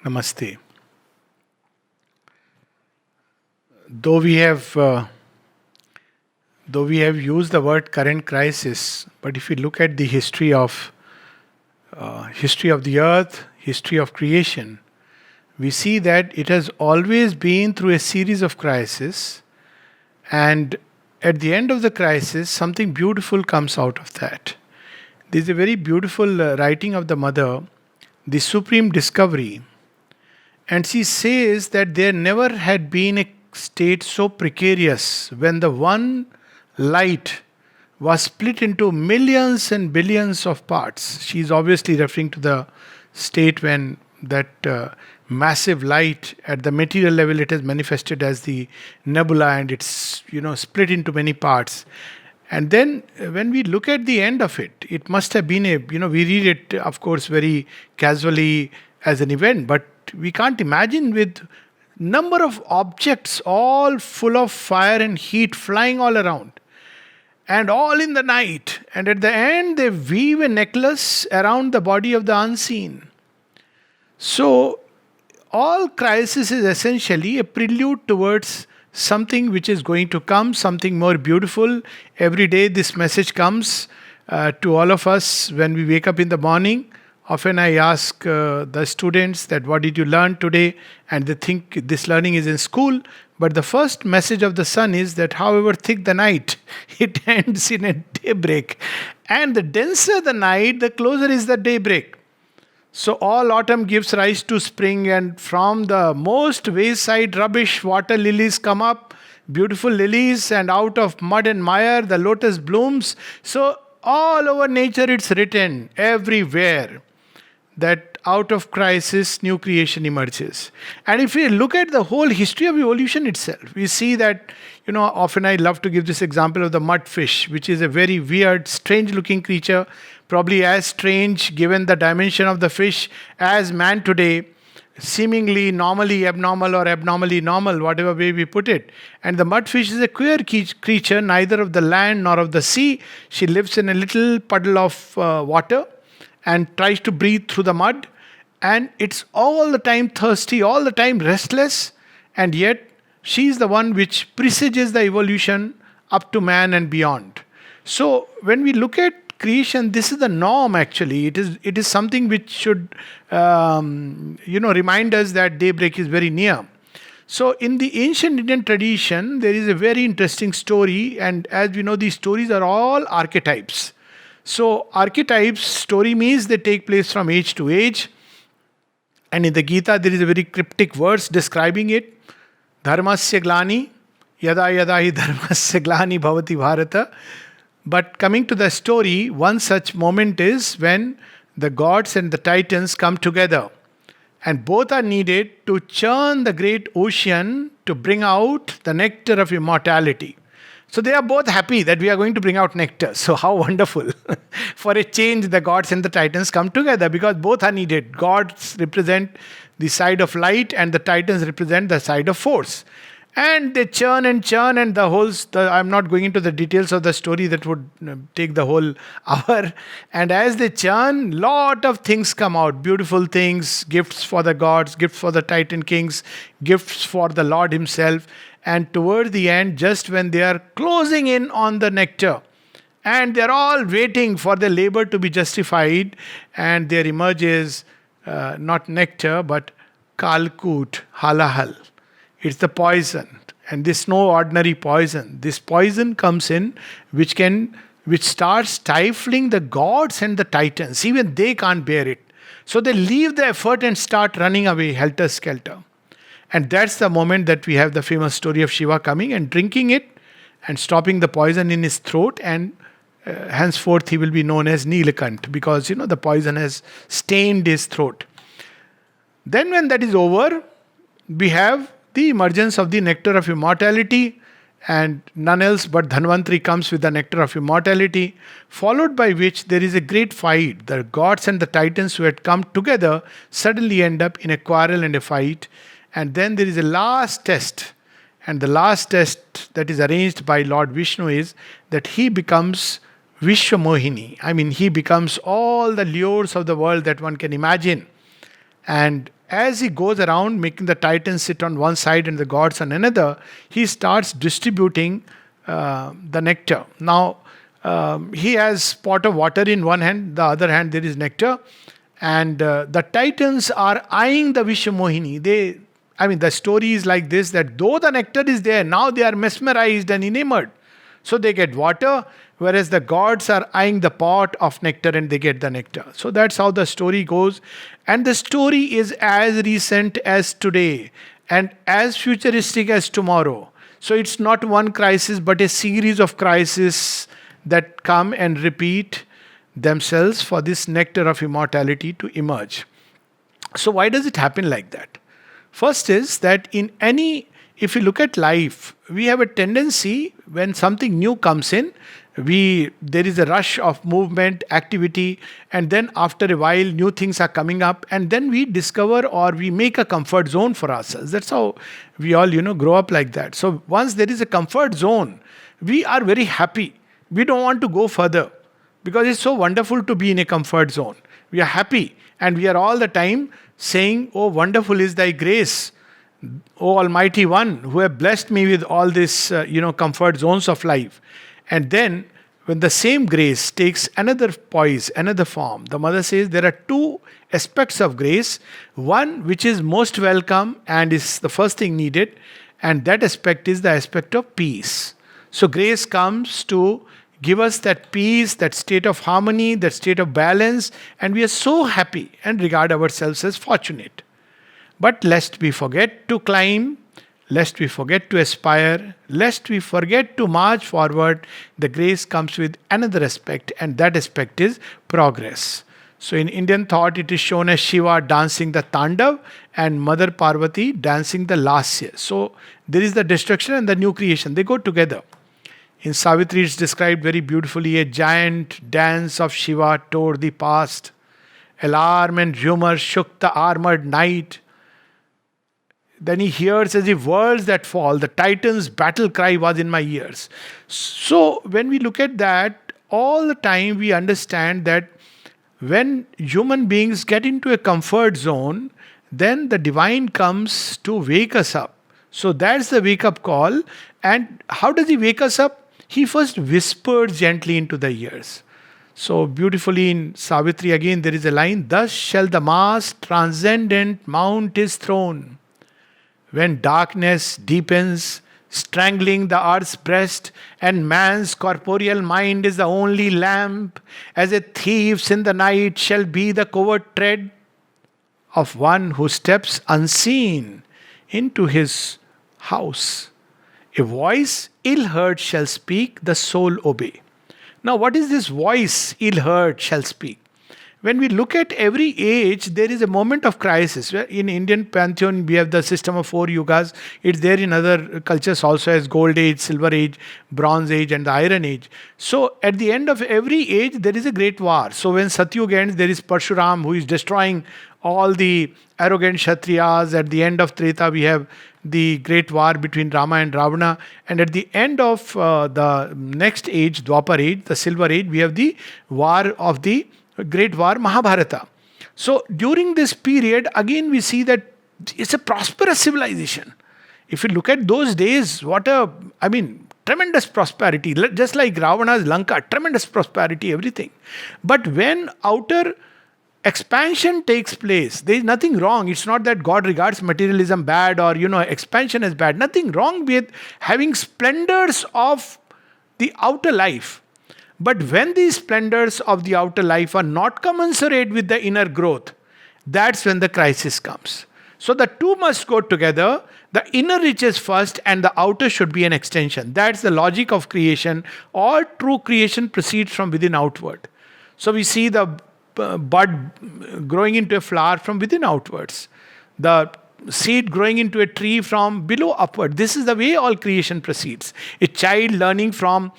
Namaste. Though we have though we have used the word current crisis, but if we look at the history of the earth, history of creation, we see that it has always been through a series of crises, and at the end of the crisis, something beautiful comes out of that. There is a very beautiful writing of the mother, the supreme discovery, and she says that there never had been a state so precarious when the one light was split into millions and billions of parts. She is obviously referring to the state when that massive light at the material level it has manifested as the nebula, and it's split into many parts. And then when we look at the end of it, it must have been we read it of course very casually as an event, but we can't imagine with number of objects all full of fire and heat flying all around and all in the night, and at the end they weave a necklace around the body of the unseen. So all crisis is essentially a prelude towards something which is going to come, something more beautiful. Every day this message comes to all of us when we wake up in the morning. Often I ask the students that what did you learn today, and they think this learning is in school. But the first message of the sun is that however thick the night, it ends in a daybreak. And the denser the night, the closer is the daybreak. So all autumn gives rise to spring, and from the most wayside rubbish, water lilies come up, beautiful lilies, and out of mud and mire, the lotus blooms. So all over nature it's written everywhere that out of crisis, new creation emerges. And if we look at the whole history of evolution itself, we see that, often I love to give this example of the mudfish, which is a very weird, strange looking creature, probably as strange given the dimension of the fish as man today, seemingly normally abnormal or abnormally normal, whatever way we put it. And the mudfish is a queer creature, neither of the land nor of the sea. She lives in a little puddle of water and tries to breathe through the mud, and it's all the time thirsty, all the time restless, and yet she is the one which presages the evolution up to man and beyond. So when we look at creation, this is the norm actually. It is something which should remind us that daybreak is very near. So in the ancient Indian tradition, there is a very interesting story, and as we know, these stories are all archetypes. So archetypes, story means they take place from age to age. And in the Gita, there is a very cryptic verse describing it. Dharmasya glani, yada yada hi dharmasya glani bhavati bharata. But coming to the story, one such moment is when the gods and the titans come together. And both are needed to churn the great ocean to bring out the nectar of immortality. So they are both happy that we are going to bring out nectar. So how wonderful. For a change, the gods and the titans come together because both are needed. Gods represent the side of light and the titans represent the side of force. And they churn and churn, and I'm not going into the details of the story, that would take the whole hour. And as they churn, lot of things come out. Beautiful things, gifts for the gods, gifts for the titan kings, gifts for the Lord himself. And toward the end, just when they are closing in on the nectar, and they're all waiting for their labor to be justified, and there emerges not nectar but kalkut, halahal. It's the poison, and this no ordinary poison. This poison comes in, which starts stifling the gods and the titans. Even they can't bear it, so they leave the effort and start running away helter skelter. And that's the moment that we have the famous story of Shiva coming and drinking it and stopping the poison in his throat, and henceforth he will be known as Nilakant because the poison has stained his throat. Then when that is over, we have the emergence of the nectar of immortality, and none else but Dhanvantri comes with the nectar of immortality, followed by which there is a great fight. The gods and the titans who had come together suddenly end up in a quarrel and a fight. And then there is a last test. And the last test that is arranged by Lord Vishnu is that he becomes Vishwamohini. I mean, he becomes all the lures of the world that one can imagine. And as he goes around making the titans sit on one side and the gods on another, he starts distributing the nectar. Now, he has pot of water in one hand, the other hand there is nectar, and the titans are eyeing the Vishwamohini. The story is like this: that though the nectar is there, now they are mesmerized and enamored. So they get water, whereas the gods are eyeing the pot of nectar and they get the nectar. So that's how the story goes. And the story is as recent as today and as futuristic as tomorrow. So it's not one crisis, but a series of crises that come and repeat themselves for this nectar of immortality to emerge. So why does it happen like that? First is that if you look at life, we have a tendency when something new comes in, there is a rush of movement, activity, and then after a while new things are coming up, and then we discover or we make a comfort zone for ourselves. That's how we all grow up like that. So once there is a comfort zone, we are very happy. We don't want to go further because it's so wonderful to be in a comfort zone. We are happy and we are all the time saying, "Oh, wonderful is thy grace, O Almighty One, who have blessed me with all this, comfort zones of life." And then, when the same grace takes another poise, another form, the mother says there are two aspects of grace. One which is most welcome and is the first thing needed, and that aspect is the aspect of peace. So, grace comes to give us that peace, that state of harmony, that state of balance, and we are so happy and regard ourselves as fortunate. But lest we forget to climb, lest we forget to aspire, lest we forget to march forward, the grace comes with another aspect, and that aspect is progress. So in Indian thought, it is shown as Shiva dancing the Tandav and Mother Parvati dancing the Lasya. So there is the destruction and the new creation. They go together. In Savitri, it's described very beautifully: a giant dance of Shiva toward the past. Alarm and rumor shook the armored knight. Then he hears as if worlds that fall. The Titan's battle cry was in my ears. So when we look at that, all the time we understand that when human beings get into a comfort zone, then the divine comes to wake us up. So that's the wake up call. And how does he wake us up? He first whispers gently into the ears. So beautifully in Savitri again there is a line: "Thus shall the mass transcendent mount his throne. When darkness deepens, strangling the earth's breast, and man's corporeal mind is the only lamp, as a thief's in the night shall be the covert tread of one who steps unseen into his house. A voice ill heard shall speak, the soul obey." Now, what is this voice ill heard shall speak? When we look at every age, there is a moment of crisis. In Indian pantheon, we have the system of four yugas. It's there in other cultures also as Gold Age, Silver Age, Bronze Age, and the Iron Age. So, at the end of every age, there is a great war. So, when Satyug ends, there is Parshuram who is destroying all the arrogant Kshatriyas. At the end of Treta, we have the great war between Rama and Ravana. And at the end of the next age, Dwapar Age, the Silver Age, we have the war of the great war, Mahabharata. So during this period, again we see that it's a prosperous civilization. If you look at those days, tremendous prosperity. Just like Ravana's Lanka, tremendous prosperity, everything. But when outer expansion takes place, there is nothing wrong. It's not that God regards materialism bad or, expansion as bad. Nothing wrong with having splendors of the outer life. But when these splendors of the outer life are not commensurate with the inner growth, that's when the crisis comes. So the two must go together. The inner reaches first and the outer should be an extension. That's the logic of creation. All true creation proceeds from within outward. So we see the bud growing into a flower from within outwards. The seed growing into a tree from below upward. This is the way all creation proceeds. A child learning from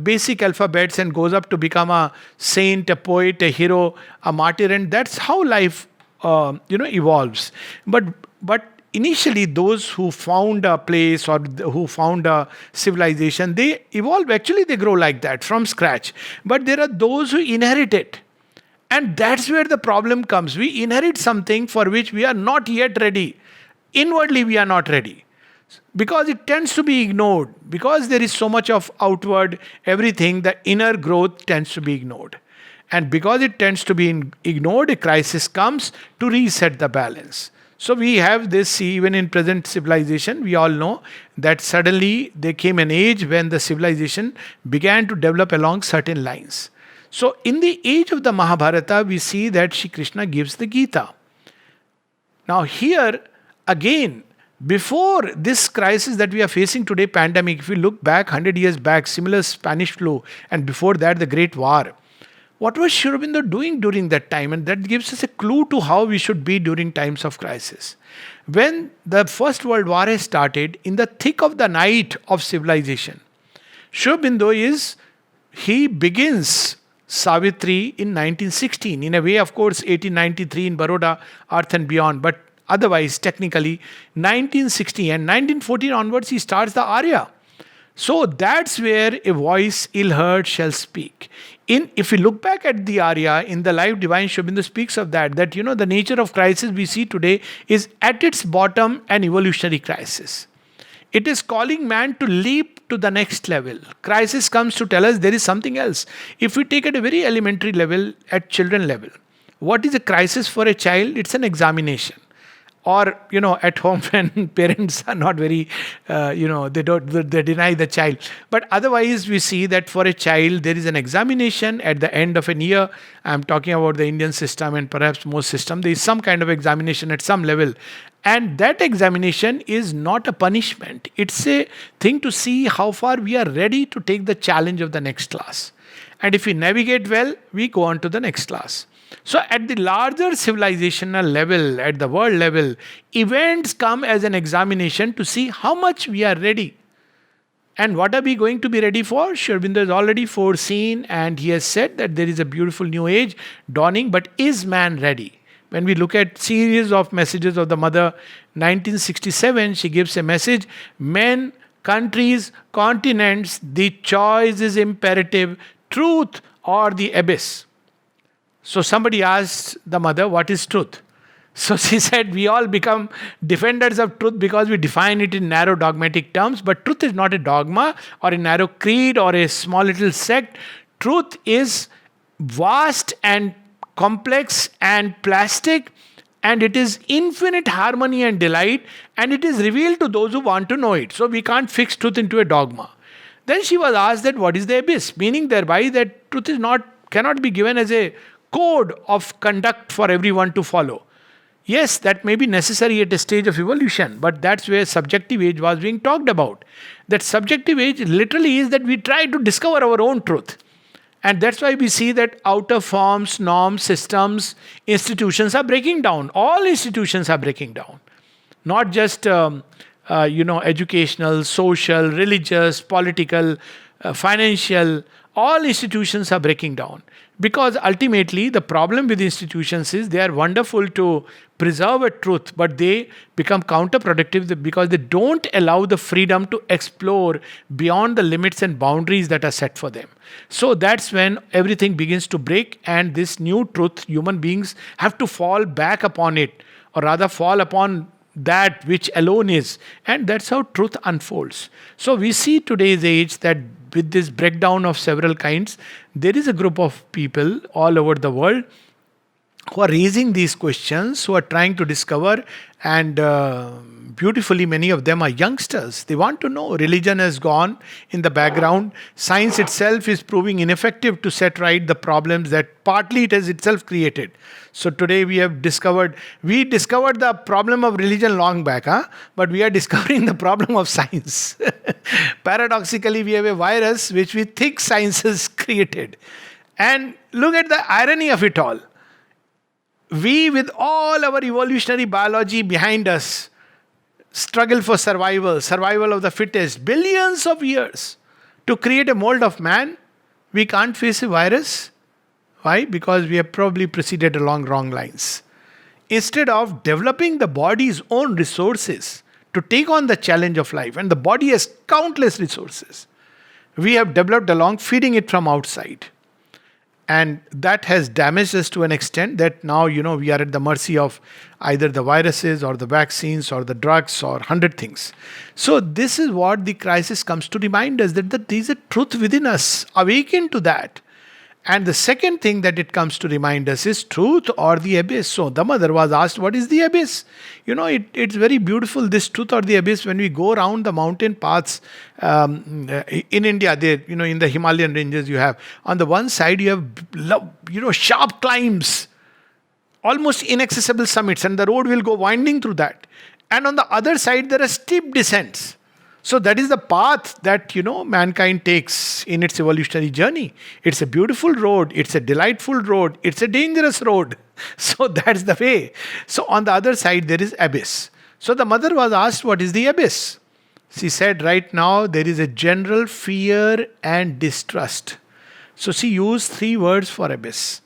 basic alphabets and goes up to become a saint, a poet, a hero, a martyr, and that's how life evolves. But initially, those who found a place or who found a civilization, they evolve. Actually, they grow like that from scratch. But there are those who inherit it. And that's where the problem comes. We inherit something for which we are not yet ready. Inwardly, we are not ready. Because it tends to be ignored. Because there is so much of outward everything, the inner growth tends to be ignored. And because it tends to be ignored, a crisis comes to reset the balance. So we have this even in present civilization. We all know that suddenly there came an age when the civilization began to develop along certain lines. So in the age of the Mahabharata, we see that Shri Krishna gives the Gita. Now here, again, before this crisis that we are facing today, pandemic, if we look back 100 years back, similar Spanish flu, and before that the Great War, what was Sri Aurobindo doing during that time? And that gives us a clue to how we should be during times of crisis. When the First World War has started, in the thick of the night of civilization, Sri Aurobindo he begins Savitri in 1916. In a way, of course, 1893 in Baroda, Earth and Beyond, but otherwise, technically, 1960 and 1914 onwards, he starts the Arya. So that's where a voice ill-heard shall speak. If we look back at the Arya, in the life divine, Sri Aurobindo speaks of that the nature of crisis we see today is at its bottom an evolutionary crisis. It is calling man to leap to the next level. Crisis comes to tell us there is something else. If we take at a very elementary level, at children level, what is a crisis for a child? It's an examination. Or, at home when parents are not very, they deny the child. But otherwise, we see that for a child, there is an examination at the end of a year. I'm talking about the Indian system and perhaps most systems. There is some kind of examination at some level. And that examination is not a punishment. It's a thing to see how far we are ready to take the challenge of the next class. And if we navigate well, we go on to the next class. So at the larger civilizational level, at the world level, events come as an examination to see how much we are ready. And what are we going to be ready for? Sri Aurobindo has already foreseen and he has said that there is a beautiful new age dawning, but is man ready? When we look at series of messages of the mother, 1967, she gives a message, men, countries, continents, the choice is imperative, truth or the abyss. So somebody asked the mother, what is truth? So she said, we all become defenders of truth because we define it in narrow dogmatic terms. But truth is not a dogma or a narrow creed or a small little sect. Truth is vast and complex and plastic, and it is infinite harmony and delight, and it is revealed to those who want to know it. So we can't fix truth into a dogma. Then she was asked that what is the abyss? Meaning thereby that truth cannot be given as a code of conduct for everyone to follow. Yes, that may be necessary at a stage of evolution, but that's where subjective age was being talked about. That subjective age literally is that we try to discover our own truth. And that's why we see that outer forms, norms, systems, institutions are breaking down. All institutions are breaking down. Not just educational, social, religious, political, financial, all institutions are breaking down. Because ultimately the problem with institutions is they are wonderful to preserve a truth, but they become counterproductive because they don't allow the freedom to explore beyond the limits and boundaries that are set for them. So that's when everything begins to break, and this new truth, human beings have to fall back upon it, or rather fall upon that which alone is. And that's how truth unfolds. So we see today's age that with this breakdown of several kinds, there is a group of people all over the world who are raising these questions, who are trying to discover, and beautifully many of them are youngsters. They want to know. Religion has gone in the background. Science itself is proving ineffective to set right the problems that partly it has itself created. So today we discovered the problem of religion long back, but we are discovering the problem of science. Paradoxically, we have a virus which we think science has created. And look at the irony of it all. We, with all our evolutionary biology behind us, struggle for survival of the fittest, billions of years to create a mold of man. We can't face a virus. Why? Because we have probably proceeded along wrong lines. Instead of developing the body's own resources to take on the challenge of life, and the body has countless resources, we have developed along feeding it from outside. And that has damaged us to an extent that now, we are at the mercy of either the viruses or the vaccines or the drugs or 100 things. So this is what the crisis comes to remind us, that there is a truth within us. Awaken to that. And the second thing that it comes to remind us is truth or the abyss. So the mother was asked, what is the abyss? It's very beautiful, this truth or the abyss. When we go around the mountain paths in India, there, in the Himalayan ranges, you have, on the one side, you have, sharp climbs, almost inaccessible summits, and the road will go winding through that. And on the other side, there are steep descents. So that is the path that, mankind takes in its evolutionary journey. It's a beautiful road. It's a delightful road. It's a dangerous road. So that's the way. So on the other side, there is abyss. So the mother was asked, what is the abyss? She said, right now, there is a general fear and distrust. So she used 3 words for abyss.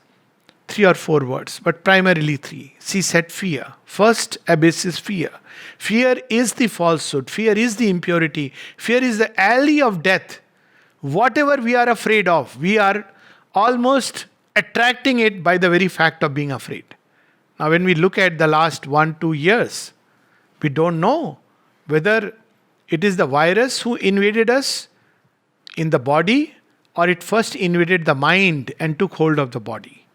3 or 4 words, but primarily 3. She said fear. First abyss is fear. Fear is the falsehood. Fear is the impurity. Fear is the alley of death. Whatever we are afraid of, we are almost attracting it by the very fact of being afraid. Now, when we look at the last 1-2 years, we don't know whether it is the virus who invaded us in the body, or it first invaded the mind and took hold of the body.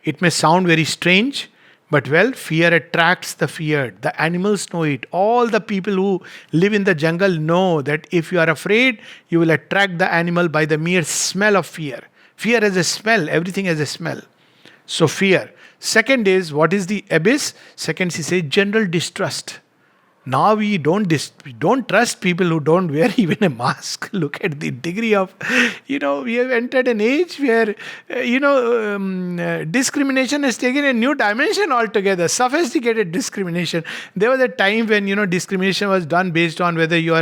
It may sound very strange, but fear attracts the feared. The animals know it. All the people who live in the jungle know that if you are afraid, you will attract the animal by the mere smell of fear. Fear has a smell. Everything has a smell. So fear. Second is, what is the abyss? Second, she says, general distrust. Now we don't trust people who don't wear even a mask. Look at the degree of, we have entered an age where, discrimination has taken a new dimension altogether, sophisticated discrimination. There was a time when, discrimination was done based on whether you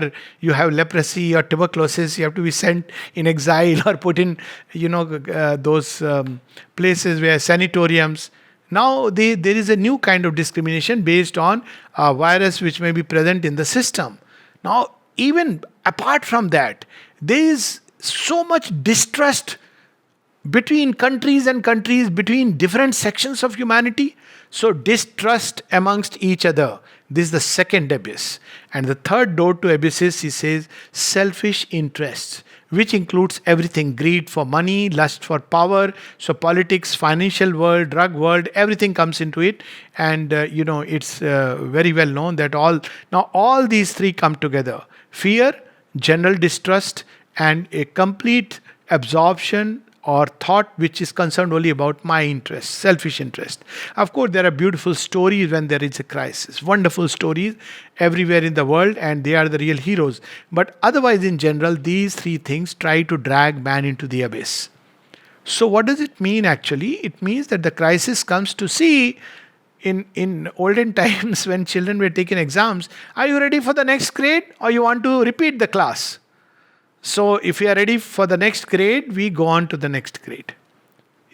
have leprosy or tuberculosis, you have to be sent in exile or put in, those places where sanatoriums. Now there is a new kind of discrimination based on a virus which may be present in the system. Now, even apart from that, there is so much distrust between countries and countries, between different sections of humanity. So distrust amongst each other. This is the second abyss. And the third door to abysses, he says, selfish interests, which includes everything: greed for money, lust for power. So politics, financial world, drug world, everything comes into it. And, it's very well known that all these 3 come together. Fear, general distrust, and a complete absorption or thought which is concerned only about my interest, selfish interest. Of course, there are beautiful stories when there is a crisis, wonderful stories everywhere in the world, and they are the real heroes. But otherwise, in general, these 3 things try to drag man into the abyss. So what does it mean actually? It means that the crisis comes to see, in olden times when children were taking exams, are you ready for the next grade or you want to repeat the class? So if we are ready for the next grade, we go on to the next grade.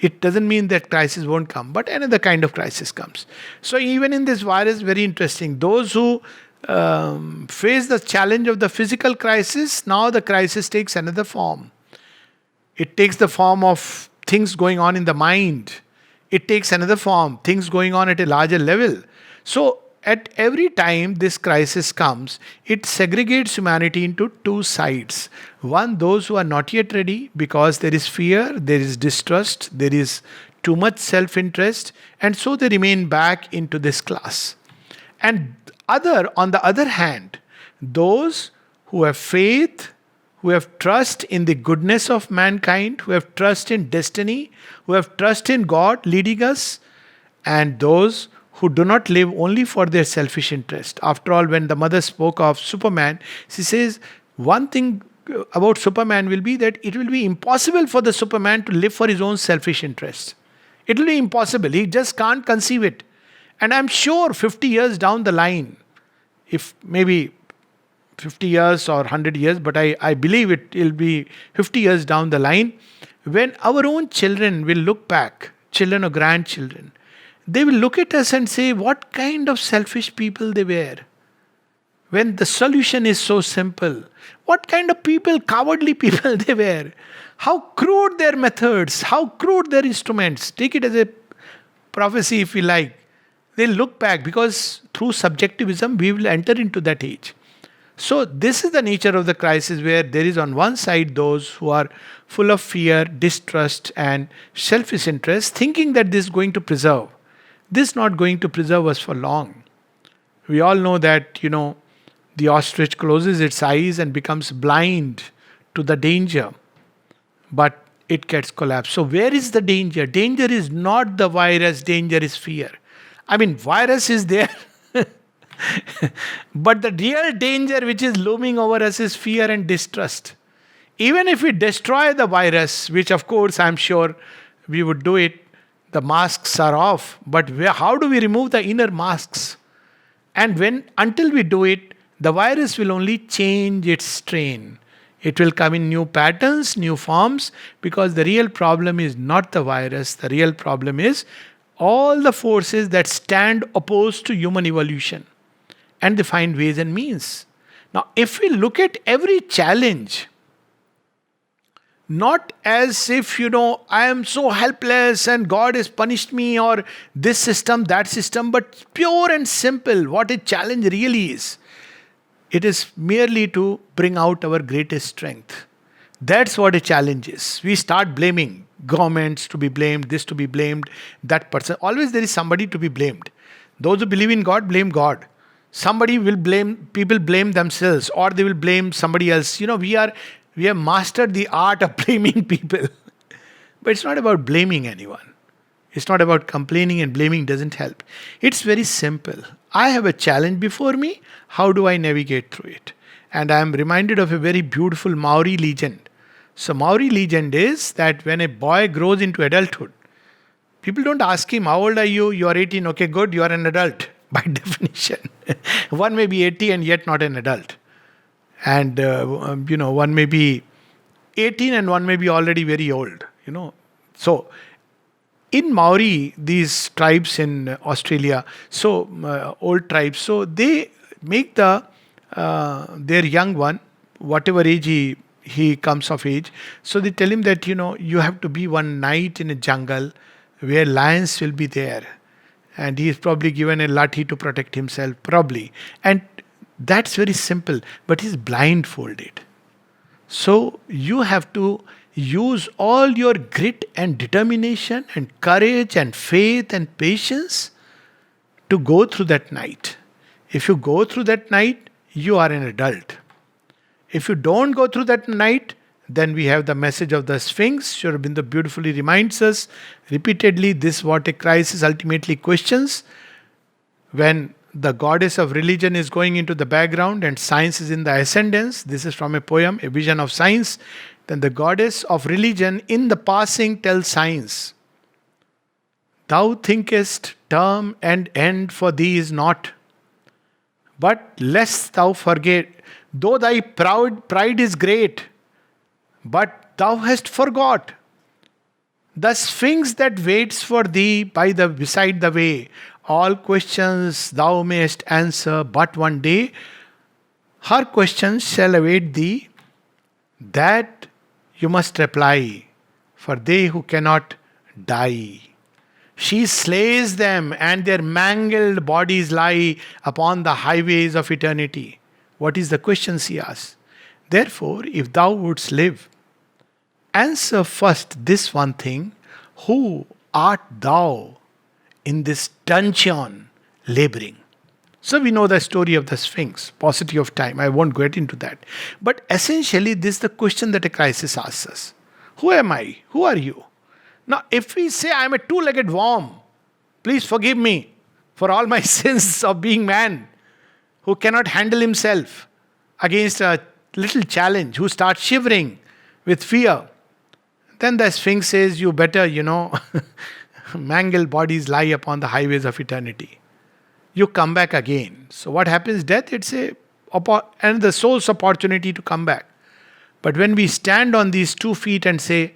It doesn't mean that crisis won't come, but another kind of crisis comes. So even in this virus, very interesting. Those who face the challenge of the physical crisis, now the crisis takes another form. It takes the form of things going on in the mind. It takes another form, things going on at a larger level. So at every time this crisis comes, it segregates humanity into 2 sides. One, those who are not yet ready because there is fear, there is distrust, there is too much self-interest, and so they remain back into this class. And on the other hand, those who have faith, who have trust in the goodness of mankind, who have trust in destiny, who have trust in God leading us, and those who do not live only for their selfish interest. After all, when the mother spoke of Superman, she says one thing about Superman will be that it will be impossible for the Superman to live for his own selfish interest. It will be impossible. He just can't conceive it. And I'm sure 50 years down the line, if maybe 50 years or 100 years, but I believe it will be 50 years down the line, when our own children will look back, children or grandchildren, they will look at us and say, what kind of selfish people they were. when the solution is so simple? What kind of people, cowardly people they were? How crude their methods, how crude their instruments. Take it as a prophecy if you like. They look back because through subjectivism we will enter into that age. So, this is the nature of the crisis where there is on one side those who are full of fear, distrust, and selfish interest, thinking that this is going to preserve. This is not going to preserve us for long. We all know that, the ostrich closes its eyes and becomes blind to the danger, but it gets collapsed. So, where is the danger? Danger is not the virus, danger is fear. I mean, virus is there. But the real danger which is looming over us is fear and distrust. Even if we destroy the virus, which of course I'm sure we would do it, the masks are off. But how do we remove the inner masks? And until we do it, the virus will only change its strain. It will come in new patterns, new forms, because the real problem is not the virus. The real problem is all the forces that stand opposed to human evolution. And they find ways and means. Now, if we look at every challenge, not as if, I am so helpless and God has punished me or this system, that system, but pure and simple, what a challenge really is. It is merely to bring out our greatest strength. That's what a challenge is. We start blaming governments to be blamed, this to be blamed, that person. Always there is somebody to be blamed. Those who believe in God, blame God. Somebody will blame, people blame themselves or they will blame somebody else. We have mastered the art of blaming people. But it's not about blaming anyone. It's not about complaining, and blaming doesn't help. It's very simple. I have a challenge before me. How do I navigate through it? And I am reminded of a very beautiful Maori legend. So Maori legend is that when a boy grows into adulthood, people don't ask him, how old are you? You are 18. Okay, good. You are an adult. By definition. One may be 80 and yet not an adult. And, one may be 18 and one may be already very old. So, in Maori, these tribes in Australia, old tribes, so they make their young one, whatever age he comes of age, so they tell him that, you have to be one night in a jungle where lions will be there. And he is probably given a lathi to protect himself, probably. And that's very simple, but he's blindfolded. So you have to use all your grit and determination and courage and faith and patience to go through that night. If you go through that night, you are an adult. If you don't go through that night, then we have the message of the Sphinx. Sri Aurobindo beautifully reminds us repeatedly this what a crisis ultimately questions. When the goddess of religion is going into the background and science is in the ascendance, this is from a poem, A Vision of Science, then the goddess of religion in the passing tells science, thou thinkest term and end for thee is not, but lest thou forget, though thy pride is great, but thou hast forgot the Sphinx that waits for thee beside the way. All questions thou mayest answer, but one day her questions shall await thee, that you must reply, for they who cannot die. She slays them, and their mangled bodies lie upon the highways of eternity. What is the question she asks? Therefore, if thou wouldst live, answer first this one thing: who art thou in this dungeon laboring? So we know the story of the Sphinx, paucity of time. I won't get into that. But essentially, this is the question that a crisis asks us. Who am I? Who are you? Now, if we say I am a two-legged worm, please forgive me for all my sins of being man, who cannot handle himself against a little challenge, who starts shivering with fear, then the Sphinx says, you better, mangled bodies lie upon the highways of eternity. You come back again. So what happens? Death, it's and the soul's opportunity to come back. But when we stand on these 2 feet and say,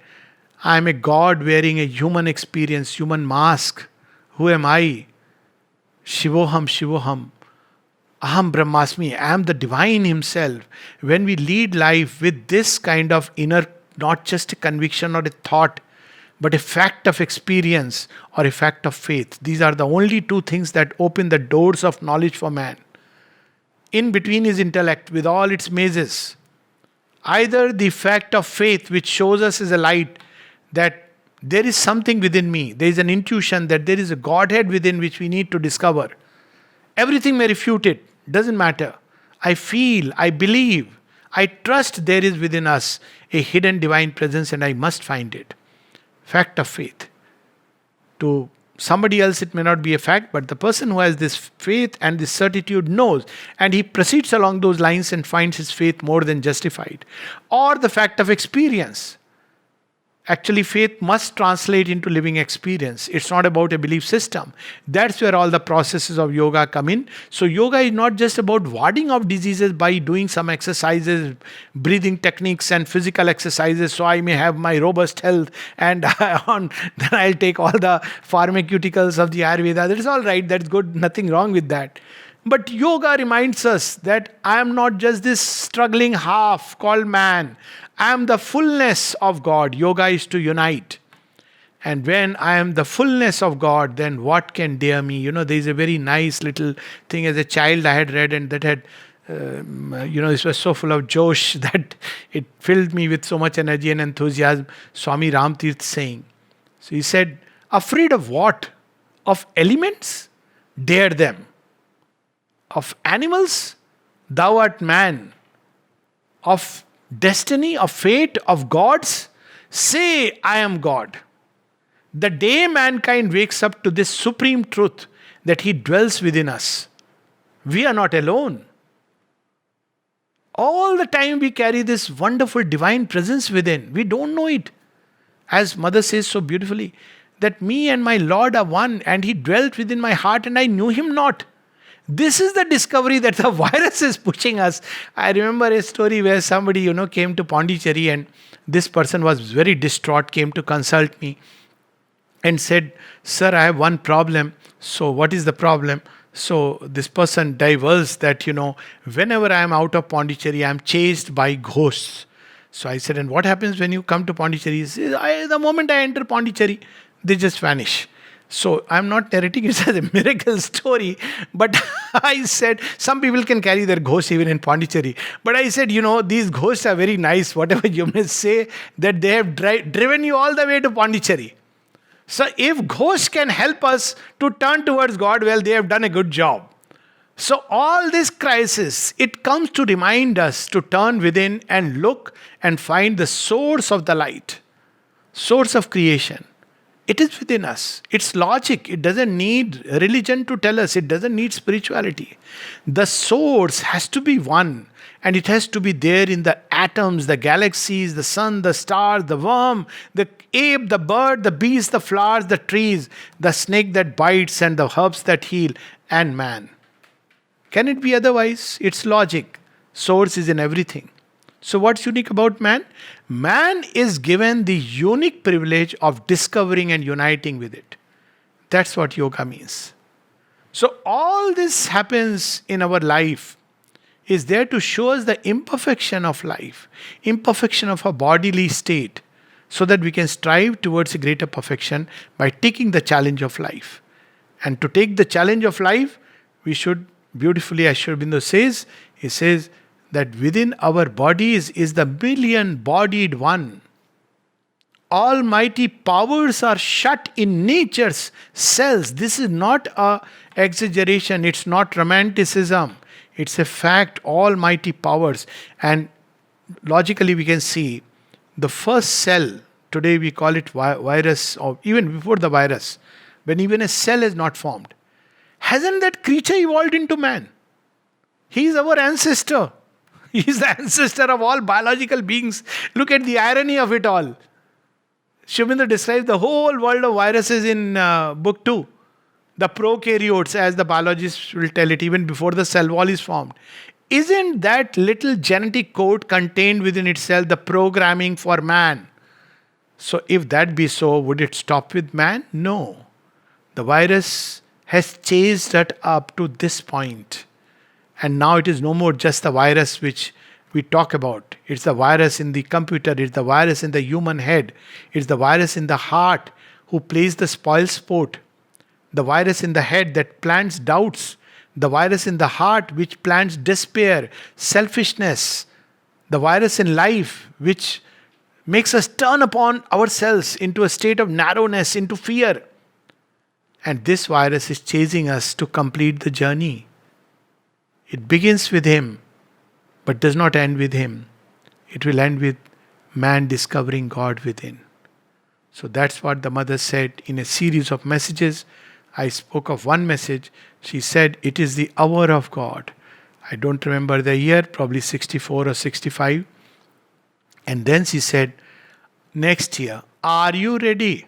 I am a God wearing a human experience, human mask. Who am I? Shivoham, Shivoham. Aham Brahmasmi, I am the divine himself. When we lead life with this kind of inner, not just a conviction or a thought, but a fact of experience or a fact of faith, these are the only two things that open the doors of knowledge for man. In between is intellect with all its mazes. Either the fact of faith, which shows us as a light that there is something within me, there is an intuition that there is a Godhead within which we need to discover. Everything may refute it, doesn't matter. I feel, I believe, I trust there is within us a hidden divine presence and I must find it. Fact of faith. To somebody else it may not be a fact, but the person who has this faith and this certitude knows, and he proceeds along those lines and finds his faith more than justified. Or the fact of experience. Actually, faith must translate into living experience. It's not about a belief system. That's where all the processes of yoga come in. So yoga is not just about warding off diseases by doing some exercises, breathing techniques and physical exercises so I may have my robust health and then I'll take all the pharmaceuticals of the Ayurveda. That is all right. That's good. Nothing wrong with that. But yoga reminds us that I am not just this struggling half called man. I am the fullness of God. Yoga is to unite. And when I am the fullness of God, then what can dare me? There is a very nice little thing as a child I had read, and that had, this was so full of josh that it filled me with so much energy and enthusiasm. Swami Ramtirth saying. So he said, afraid of what? Of elements? Dare them. Of animals? Thou art man. Of destiny, of fate, of gods? Say, I am God. The day mankind wakes up to this supreme truth that he dwells within us, we are not alone. All the time we carry this wonderful divine presence within. We don't know it. As Mother says so beautifully, that me and my Lord are one, and he dwelt within my heart and I knew him not. This is the discovery that the virus is pushing us. I remember a story where somebody, came to Pondicherry, and this person was very distraught, came to consult me and said, sir, I have one problem. So what is the problem? So this person divulged that, whenever I am out of Pondicherry, I am chased by ghosts. So I said, and what happens when you come to Pondicherry? He says, the moment I enter Pondicherry, they just vanish. So I'm not narrating it as a miracle story, but I said, some people can carry their ghosts even in Pondicherry. But I said, these ghosts are very nice, whatever you may say, that they have driven you all the way to Pondicherry. So if ghosts can help us to turn towards God, well, they have done a good job. So all this crisis, it comes to remind us to turn within and look and find the source of the light, source of creation. It is within us. It's logic. It doesn't need religion to tell us. It doesn't need spirituality. The source has to be one. And it has to be there in the atoms, the galaxies, the sun, the stars, the worm, the ape, the bird, the beast, the flowers, the trees, the snake that bites and the herbs that heal, and man. Can it be otherwise? It's logic. Source is in everything. So what's unique about man? Man is given the unique privilege of discovering and uniting with it. That's what yoga means. So all this happens in our life is there to show us the imperfection of life, imperfection of our bodily state, so that we can strive towards a greater perfection by taking the challenge of life. And to take the challenge of life, we should, beautifully as Sri Aurobindo says, he says, that within our bodies is the million-bodied one. Almighty powers are shut in nature's cells. This is not an exaggeration. It's not romanticism. It's a fact. Almighty powers. And logically we can see the first cell, today we call it virus, or even before the virus, when even a cell is not formed. Hasn't that creature evolved into man? He is our ancestor. He is the ancestor of all biological beings. Look at the irony of it all. Sri Aurobindo describes the whole world of viruses in book 2. The prokaryotes, as the biologists will tell it, even before the cell wall is formed. Isn't that little genetic code contained within itself the programming for man? So if that be so, would it stop with man? No. The virus has chased it up to this point. And now it is no more just the virus which we talk about. It's the virus in the computer, it's the virus in the human head, it's the virus in the heart who plays the spoil sport, the virus in the head that plants doubts, the virus in the heart which plants despair, selfishness, the virus in life which makes us turn upon ourselves into a state of narrowness, into fear. And this virus is chasing us to complete the journey. It begins with him, but does not end with him. It will end with man discovering God within. So that's what the mother said in a series of messages. I spoke of one message. She said, it is the hour of God. I don't remember the year, probably 64 or 65. And then she said, next year, are you ready?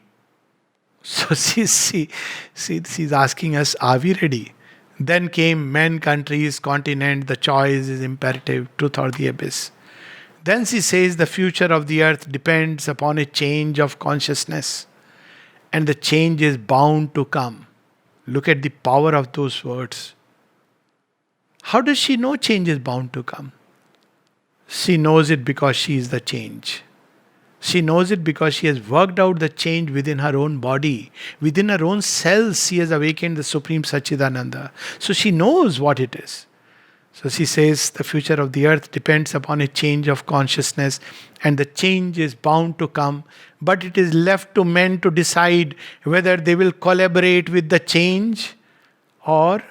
So she's asking us, are we ready? Then came men, countries, continent, the choice is imperative, truth or the abyss. Then she says the future of the earth depends upon a change of consciousness. And the change is bound to come. Look at the power of those words. How does she know change is bound to come? She knows it because she is the change. She knows it because she has worked out the change within her own body. Within her own cells, she has awakened the Supreme Sachidananda. So she knows what it is. So she says the future of the earth depends upon a change of consciousness, and the change is bound to come. But it is left to men to decide whether they will collaborate with the change or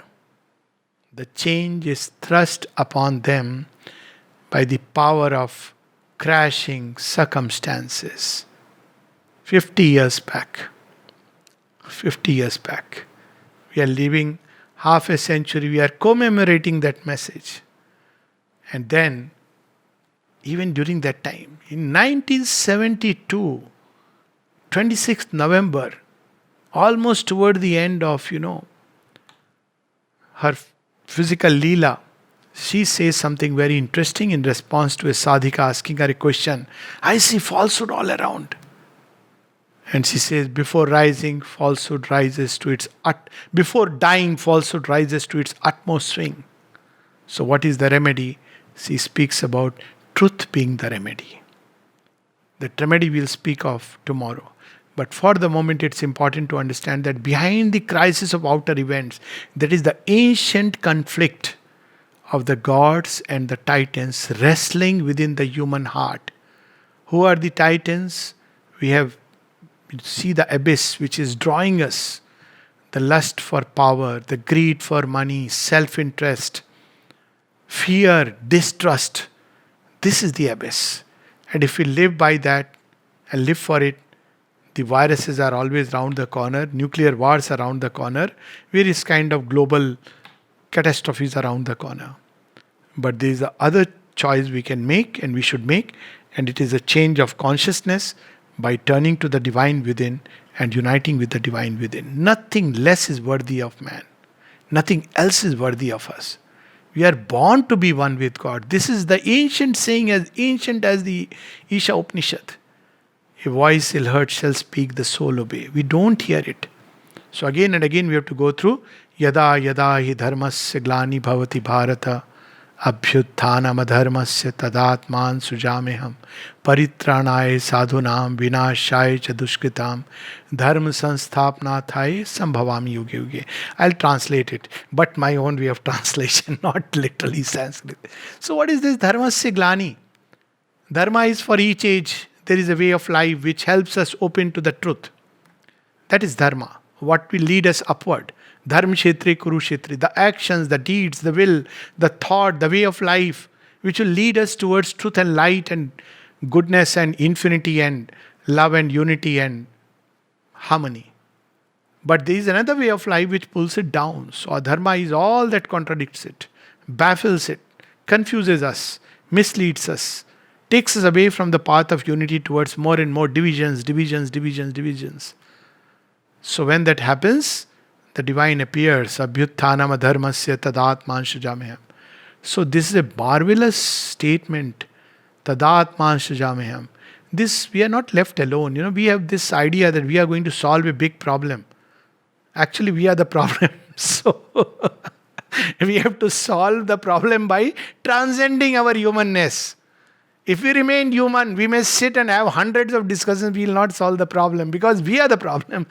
the change is thrust upon them by the power of crashing circumstances. 50 years back, we are living half a century, we are commemorating that message. And then, even during that time, in 1972, 26th November, almost toward the end of, her physical Leela, she says something very interesting in response to a sadhika asking her a question. I see falsehood all around. And she says, before rising, falsehood rises to its before dying, falsehood rises to its utmost swing. So what is the remedy? She speaks about truth being the remedy. That remedy we'll speak of tomorrow. But for the moment, it's important to understand that behind the crisis of outer events, that is the ancient conflict of the gods and the titans wrestling within the human heart. Who are the titans? We see the abyss which is drawing us. The lust for power, the greed for money, self-interest, fear, distrust. This is the abyss. And if we live by that and live for it, the viruses are always around the corner, nuclear wars around the corner, various kind of global catastrophes around the corner. But there is a other choice we can make and we should make, and it is a change of consciousness by turning to the divine within and uniting with the divine within. Nothing less is worthy of man. Nothing else is worthy of us. We are born to be one with God. This is the ancient saying, as ancient as the Isha Upanishad. A voice ill heard shall speak, the soul obey. We don't hear it. So again and again we have to go through Yada yada hi dharmasya glani bhavati bharata abhyuthanam adharmasya tadatman sujameham paritranaye sadhunam vinashaye cha dushkritam dharma sansthapanathaye sambhavami yuge yuge. I'll translate it, but my own way of translation, not literally Sanskrit. So what is this dharmasya glani? Dharma is for each age. There is a way of life which helps us open to the truth. That is dharma. What will lead us upward. Dharma kshetri kurushetri. The actions, the deeds, the will, the thought, the way of life which will lead us towards truth and light and goodness and infinity and love and unity and harmony. But there is another way of life which pulls it down. So adharma is all that contradicts it, baffles it, confuses us, misleads us, takes us away from the path of unity towards more and more divisions. So when that happens, the divine appears. Abhyuthanam adharmasya tadatman shujameham. So this is a marvelous statement. Tadatman shujameham. This, we are not left alone. We have this idea that we are going to solve a big problem. Actually, we are the problem. So We have to solve the problem by transcending our humanness. If we remain human, we may sit and have hundreds of discussions, we will not solve the problem because we are the problem.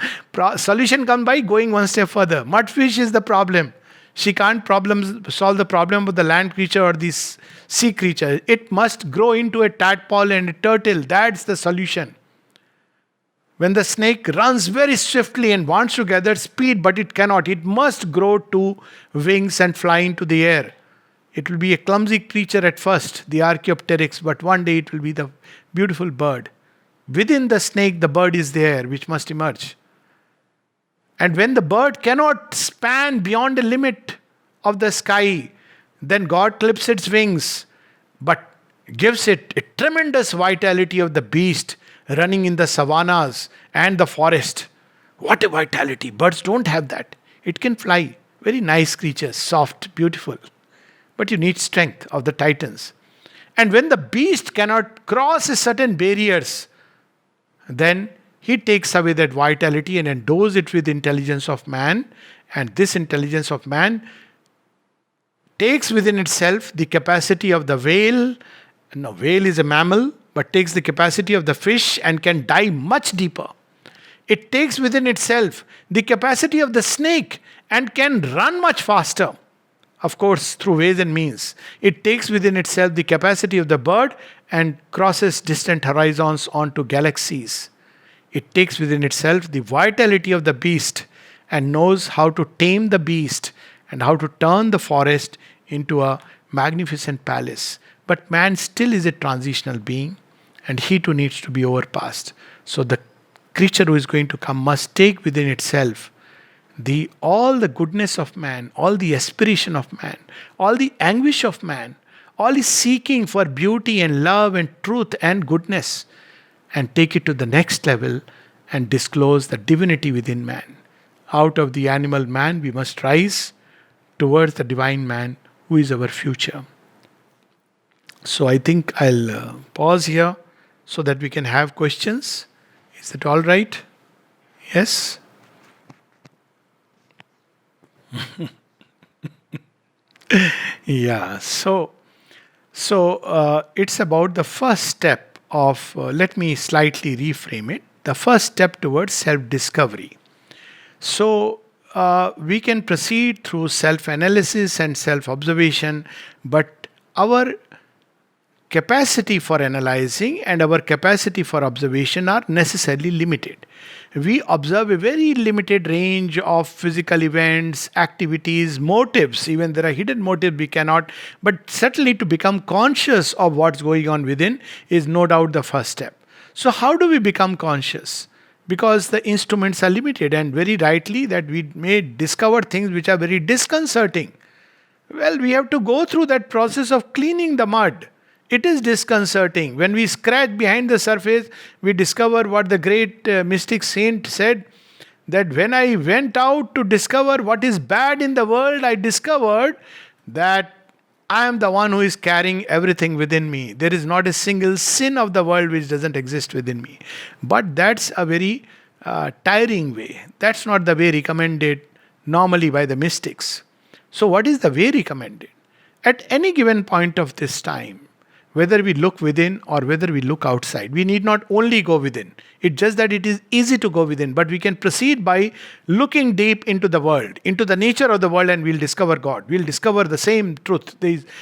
Solution comes by going one step further. Mudfish is the problem. She can't solve the problem of the land creature or this sea creature. It must grow into a tadpole and a turtle. That's the solution. When the snake runs very swiftly and wants to gather speed, but it cannot, it must grow to wings and fly into the air. It will be a clumsy creature at first, the Archaeopteryx, but one day it will be the beautiful bird. Within the snake, the bird is there, which must emerge. And when the bird cannot span beyond the limit of the sky, then God clips its wings, but gives it a tremendous vitality of the beast running in the savannas and the forest. What a vitality! Birds don't have that. It can fly. Very nice creatures, soft, beautiful. But you need strength of the titans. And when the beast cannot cross a certain barriers, then he takes away that vitality and endows it with intelligence of man. And this intelligence of man takes within itself the capacity of the whale. No, whale is a mammal, but takes the capacity of the fish and can dive much deeper. It takes within itself the capacity of the snake and can run much faster. Of course, through ways and means. It takes within itself the capacity of the bird and crosses distant horizons onto galaxies. It takes within itself the vitality of the beast and knows how to tame the beast and how to turn the forest into a magnificent palace. But man still is a transitional being and he too needs to be overpassed. So the creature who is going to come must take within itself all the goodness of man, all the aspiration of man, all the anguish of man, all his seeking for beauty and love and truth and goodness, and take it to the next level and disclose the divinity within man. Out of the animal man, we must rise towards the divine man who is our future. So I think I'll pause here so that we can have questions. Is that all right? Yes? Yeah, so it's about the first step of, let me slightly reframe it, the first step towards self-discovery. So we can proceed through self-analysis and self-observation, but our capacity for analyzing and our capacity for observation are necessarily limited. We observe a very limited range of physical events, activities, motives. Even there are hidden motives we cannot. But certainly to become conscious of what's going on within is no doubt the first step. So how do we become conscious? Because the instruments are limited, and very rightly that we may discover things which are very disconcerting. Well, we have to go through that process of cleaning the mud. It is disconcerting. When we scratch behind the surface, we discover what the great mystic saint said, that when I went out to discover what is bad in the world, I discovered that I am the one who is carrying everything within me. There is not a single sin of the world which doesn't exist within me. But that's a very tiring way. That's not the way recommended normally by the mystics. So what is the way recommended? At any given point of this time, whether we look within or whether we look outside, we need not only go within. It's just that it is easy to go within, but we can proceed by looking deep into the world, into the nature of the world, and we'll discover God. We'll discover the same truth.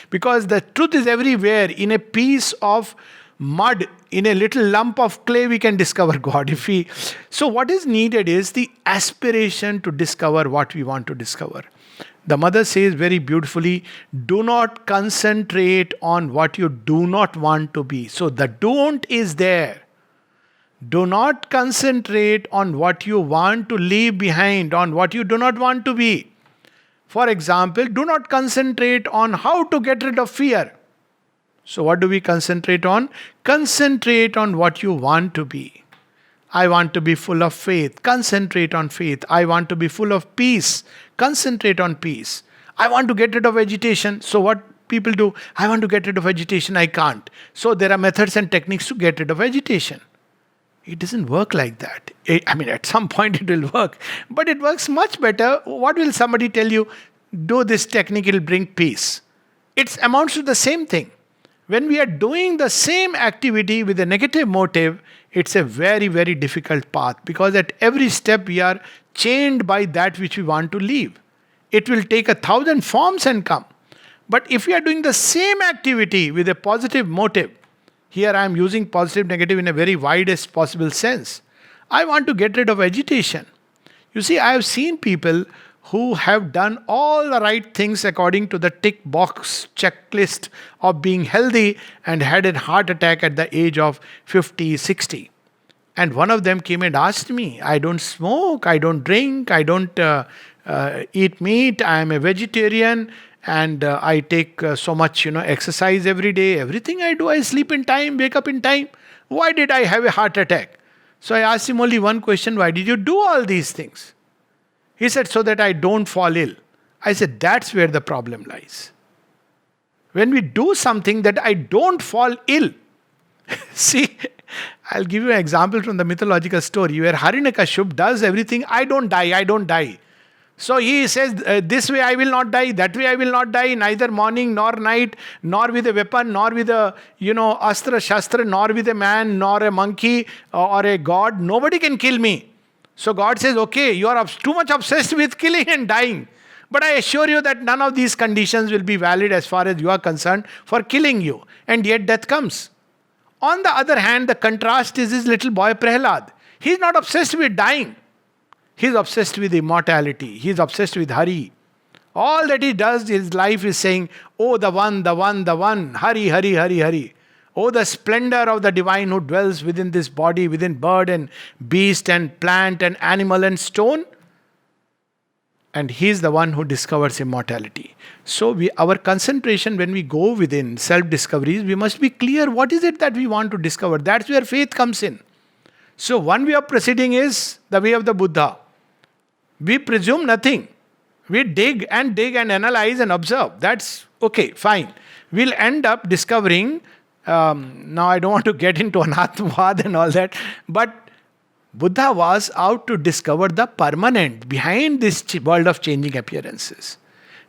Because the truth is everywhere. In a piece of mud, in a little lump of clay, we can discover God. So what is needed is the aspiration to discover what we want to discover. The mother says very beautifully, do not concentrate on what you do not want to be. So the don't is there. Do not concentrate on what you want to leave behind, on what you do not want to be. For example, do not concentrate on how to get rid of fear. So what do we concentrate on? Concentrate on what you want to be. I want to be full of faith. Concentrate on faith. I want to be full of peace. Concentrate on peace. I want to get rid of agitation. So what people do? I want to get rid of agitation. I can't. So there are methods and techniques to get rid of agitation. It doesn't work like that. I mean, at some point it will work. But it works much better. What will somebody tell you? do this technique, it will bring peace. It amounts to the same thing. When we are doing the same activity with a negative motive, it's a very, very difficult path, because at every step we are chained by that which we want to leave. It will take 1,000 forms and come. But if we are doing the same activity with a positive motive, here I am using positive negative in a very widest possible sense. I want to get rid of agitation. You see, I have seen people who have done all the right things according to the tick box checklist of being healthy and had a heart attack at the age of 50, 60. And one of them came and asked me, I don't smoke, I don't drink, I don't eat meat, I am a vegetarian, and I take so much exercise every day. Everything I do, I sleep in time, wake up in time. Why did I have a heart attack? So I asked him only one question: why did you do all these things? He said, so that I don't fall ill. I said, that's where the problem lies. When we do something that I don't fall ill. See, I'll give you an example from the mythological story where Hiranyakashipu does everything. I don't die, I don't die. So he says, this way I will not die, that way I will not die, neither morning nor night, nor with a weapon, nor with a, astra, shastra, nor with a man, nor a monkey, or a god. Nobody can kill me. So God says, okay, you are too much obsessed with killing and dying. But I assure you that none of these conditions will be valid as far as you are concerned for killing you. And yet death comes. On the other hand, the contrast is this little boy Prahlad. He is not obsessed with dying. He is obsessed with immortality. He is obsessed with Hari. All that he does in his life is saying, oh, the one, the one, the one, Hari, Hari, Hari, Hari. Oh, the splendor of the divine who dwells within this body, within bird and beast and plant and animal and stone. And he is the one who discovers immortality. So our concentration when we go within self-discoveries, we must be clear what is it that we want to discover. That's where faith comes in. So one way of proceeding is the way of the Buddha. We presume nothing. We dig and analyze and observe. That's okay, fine. We'll end up discovering. Now I don't want to get into Anatmavad and all that, but Buddha was out to discover the permanent behind this world of changing appearances,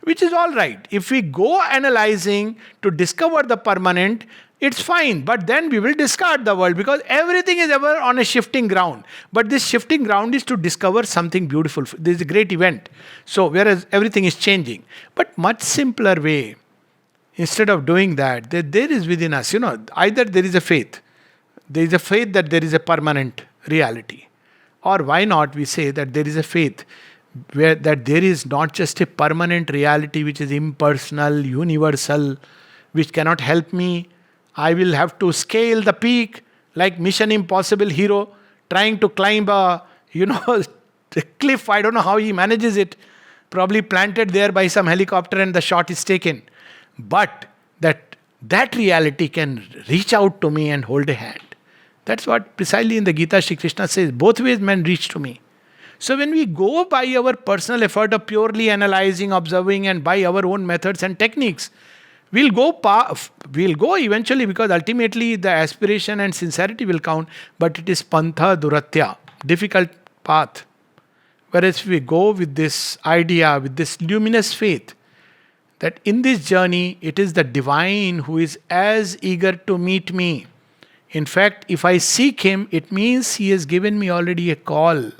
which is all right. If we go analyzing to discover the permanent, it's fine, but then we will discard the world, because everything is ever on a shifting ground. But this shifting ground is to discover something beautiful. This is a great event. So whereas everything is changing, but much simpler way. Instead of doing that, there is within us, either there is a faith. There is a faith that there is a permanent reality. Or why not we say that there is a faith where that there is not just a permanent reality which is impersonal, universal, which cannot help me. I will have to scale the peak like Mission Impossible hero trying to climb a cliff. I don't know how he manages it. Probably planted there by some helicopter and the shot is taken. But that reality can reach out to me and hold a hand. That's what precisely in the Gita Shri Krishna says, both ways men reach to me. So when we go by our personal effort of purely analyzing, observing, and by our own methods and techniques, we'll go eventually, because ultimately the aspiration and sincerity will count, but it is pantha duratya, difficult path. Whereas if we go with this idea, with this luminous faith, that in this journey, it is the divine who is as eager to meet me. In fact, if I seek him, it means he has given me already a call.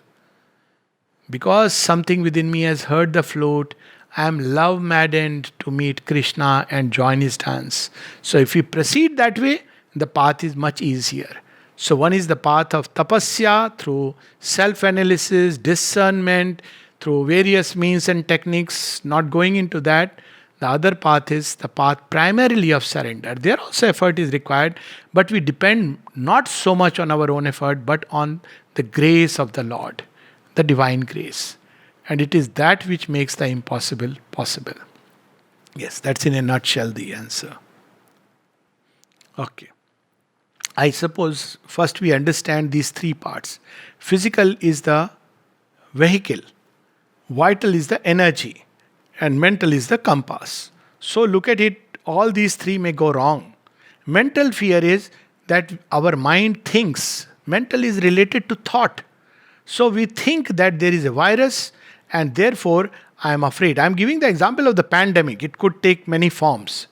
Because something within me has heard the flute, I am love-maddened to meet Krishna and join his dance. So if we proceed that way, the path is much easier. So one is the path of tapasya through self-analysis, discernment, through various means and techniques, not going into that. The other path is the path primarily of surrender. There also effort is required, but we depend not so much on our own effort, but on the grace of the Lord, the divine grace. And it is that which makes the impossible possible. Yes, that's in a nutshell the answer. Okay. I suppose first we understand these three parts. Physical is the vehicle, vital is the energy, and mental is the compass. So look at it, all these three may go wrong. Mental fear is that our mind thinks. Mental is related to thought. So we think that there is a virus and therefore I am afraid. I am giving the example of the pandemic. It could take many forms.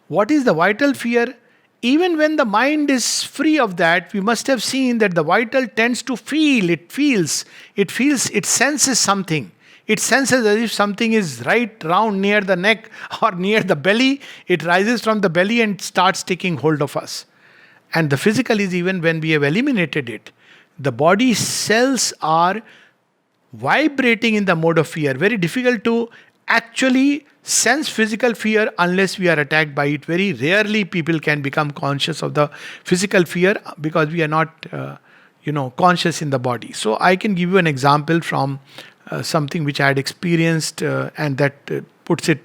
What is the vital fear? Even when the mind is free of that, we must have seen that the vital tends to feel, it senses something. It senses as if something is right round near the neck or near the belly. It rises from the belly and starts taking hold of us. And the physical is even when we have eliminated it. The body cells are vibrating in the mode of fear. Very difficult to actually sense physical fear unless we are attacked by it. Very rarely people can become conscious of the physical fear because we are not conscious in the body. So I can give you an example from something which I had experienced, and that puts it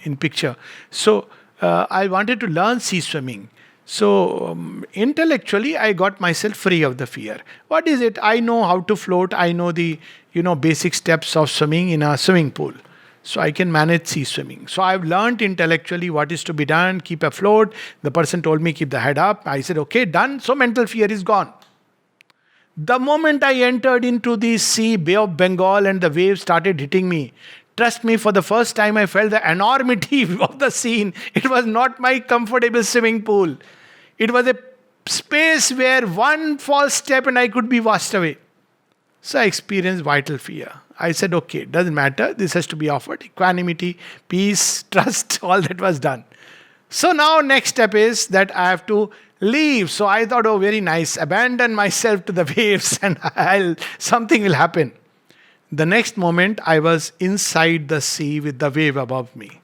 in picture. So I wanted to learn sea swimming. So intellectually, I got myself free of the fear. What is it? I know how to float. I know the basic steps of swimming in a swimming pool. So I can manage sea swimming. So I've learned intellectually what is to be done. Keep afloat. The person told me keep the head up. I said okay, done. So mental fear is gone. The moment I entered into the sea, Bay of Bengal, and the waves started hitting me, trust me, for the first time I felt the enormity of the scene. It was not my comfortable swimming pool. It was a space where one false step and I could be washed away. So I experienced vital fear. I said, okay, doesn't matter. This has to be offered. Equanimity, peace, trust, all that was done. So now next step is that I have to leave. So I thought, oh, very nice. Abandon myself to the waves and something will happen. The next moment, I was inside the sea with the wave above me.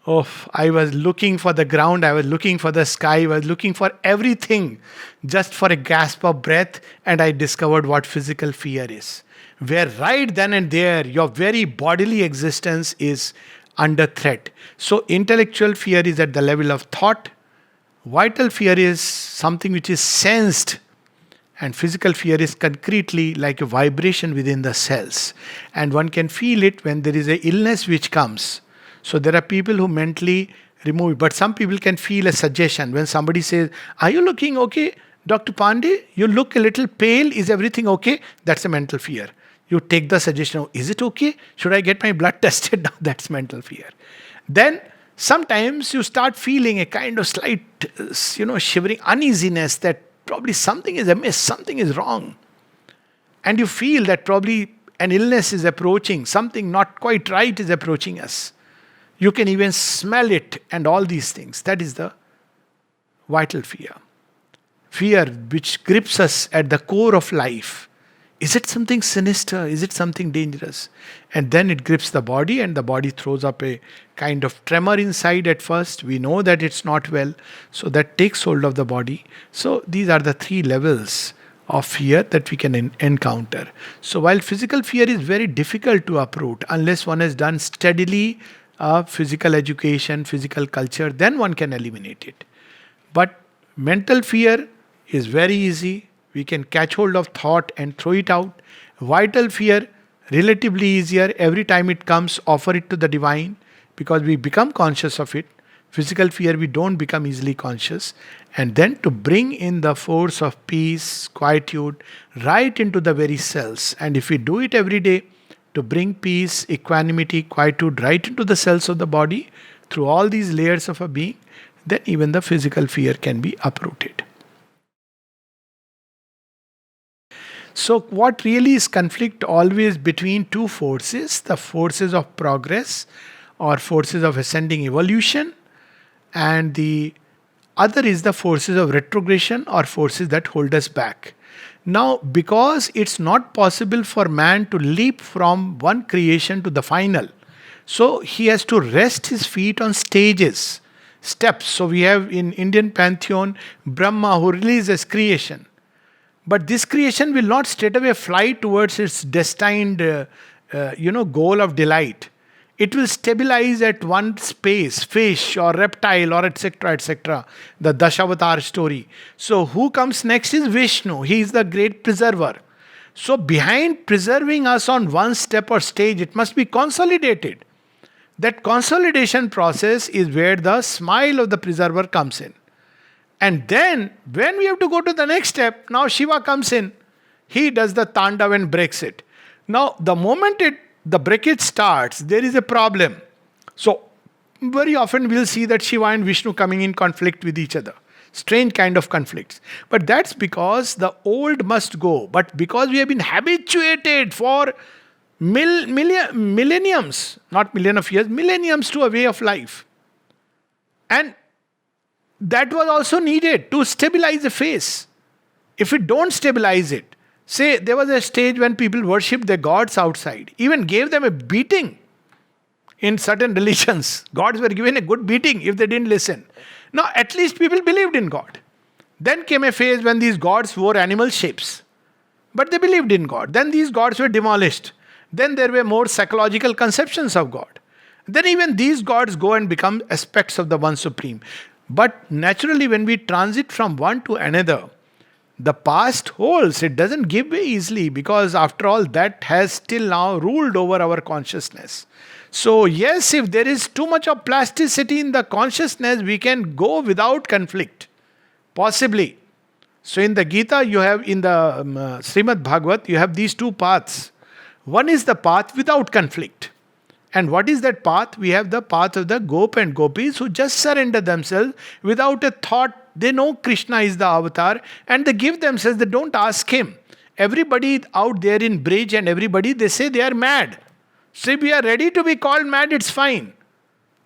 Oh, I was looking for the ground, I was looking for the sky, I was looking for everything just for a gasp of breath, and I discovered what physical fear is. Where right then and there, your very bodily existence is under threat. So intellectual fear is at the level of thought. Vital fear is something which is sensed. And physical fear is concretely like a vibration within the cells. And one can feel it when there is an illness which comes. So there are people who mentally remove it. But some people can feel a suggestion. When somebody says, are you looking okay? Dr. Pandey, you look a little pale. Is everything okay? That's a mental fear. You take the suggestion, oh, is it okay? Should I get my blood tested? No, that's mental fear. Then sometimes you start feeling a kind of slight, shivering uneasiness that probably something is amiss, something is wrong. And you feel that probably an illness is approaching, something not quite right is approaching us. You can even smell it and all these things. That is the vital fear. Fear which grips us at the core of life. Is it something sinister? Is it something dangerous? And then it grips the body, and the body throws up a kind of tremor inside at first. We know that it's not well. So that takes hold of the body. So these are the three levels of fear that we can encounter. So while physical fear is very difficult to uproot, unless one has done steadily physical education, physical culture, then one can eliminate it. But mental fear is very easy. We can catch hold of thought and throw it out. Vital fear, relatively easier. Every time it comes, offer it to the divine because we become conscious of it. Physical fear, we don't become easily conscious. And then to bring in the force of peace, quietude, right into the very cells. And if we do it every day, to bring peace, equanimity, quietude right into the cells of the body, through all these layers of a being, then even the physical fear can be uprooted. So what really is conflict always between two forces, the forces of progress or forces of ascending evolution, and the other is the forces of retrogression or forces that hold us back. Now, because it's not possible for man to leap from one creation to the final, so he has to rest his feet on stages, steps. So we have in Indian pantheon Brahma who releases creation. But this creation will not straightaway fly towards its destined goal of delight. It will stabilize at one space, fish or reptile or etc. etc. The Dashavatar story. So who comes next is Vishnu. He is the great preserver. So behind preserving us on one step or stage, it must be consolidated. That consolidation process is where the smile of the preserver comes in. And then, when we have to go to the next step, now Shiva comes in. He does the tandav and breaks it. Now, the moment it the bracket starts, there is a problem. So, very often we'll see that Shiva and Vishnu coming in conflict with each other. Strange kind of conflicts. But that's because the old must go. But because we have been habituated for millenniums, not million of years, millenniums to a way of life. And that was also needed to stabilize the face. If we don't stabilize it, say there was a stage when people worshipped their gods outside, even gave them a beating. In certain religions, gods were given a good beating if they didn't listen. Now, at least people believed in God. Then came a phase when these gods wore animal shapes. But they believed in God. Then these gods were demolished. Then there were more psychological conceptions of God. Then even these gods go and become aspects of the One Supreme. But naturally, when we transit from one to another, the past holds. It doesn't give way easily, because after all, that has still now ruled over our consciousness. So yes, if there is too much of plasticity in the consciousness, we can go without conflict. Possibly. So in the Gita, you have, in the Srimad Bhagavat, you have these two paths. One is the path without conflict. And what is that path? We have the path of the Gop and Gopis who just surrender themselves without a thought. They know Krishna is the avatar and they give themselves, they don't ask him. Everybody out there in Bridge and everybody, they say they are mad. So if we are ready to be called mad, it's fine.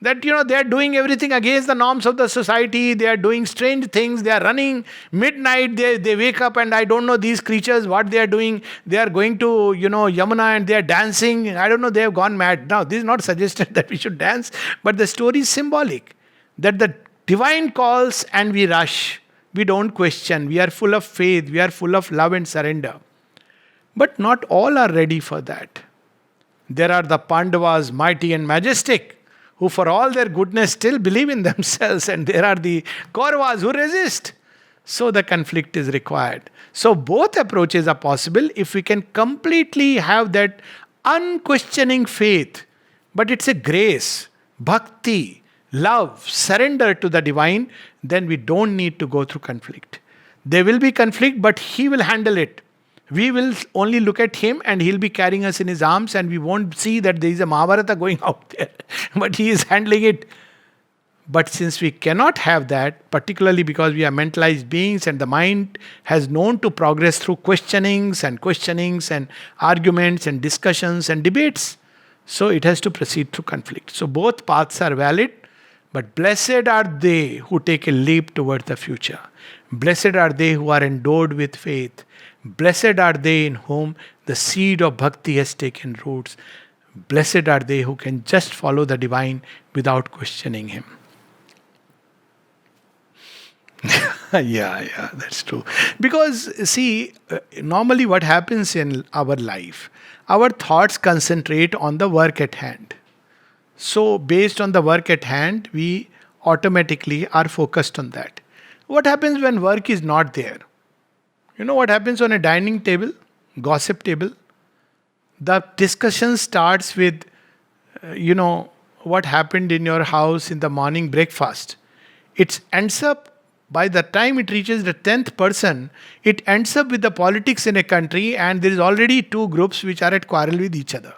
That, they are doing everything against the norms of the society. They are doing strange things. They are running midnight. They wake up and I don't know these creatures, what they are doing. They are going to, Yamuna and they are dancing. I don't know, they have gone mad. Now, this is not suggested that we should dance, but the story is symbolic. That the divine calls and we rush. We don't question. We are full of faith. We are full of love and surrender. But not all are ready for that. There are the Pandavas, mighty and majestic, who for all their goodness still believe in themselves, and there are the Kauravas who resist. So the conflict is required. So both approaches are possible if we can completely have that unquestioning faith. But it's a grace, bhakti, love, surrender to the divine, then we don't need to go through conflict. There will be conflict, but he will handle it. We will only look at him and he'll be carrying us in his arms and we won't see that there is a Mahabharata going out there. But he is handling it. But since we cannot have that, particularly because we are mentalized beings and the mind has known to progress through questionings and arguments and discussions and debates, so it has to proceed through conflict. So both paths are valid, but blessed are they who take a leap towards the future. Blessed are they who are endowed with faith. Blessed are they in whom the seed of bhakti has taken roots. Blessed are they who can just follow the divine without questioning him. Yeah, that's true. Because, see, normally what happens in our life, our thoughts concentrate on the work at hand. So, based on the work at hand, we automatically are focused on that. What happens when work is not there? You know what happens on a dining table, gossip table? The discussion starts with, what happened in your house in the morning breakfast. It ends up, by the time it reaches the 10th person, it ends up with the politics in a country and there is already two groups which are at quarrel with each other.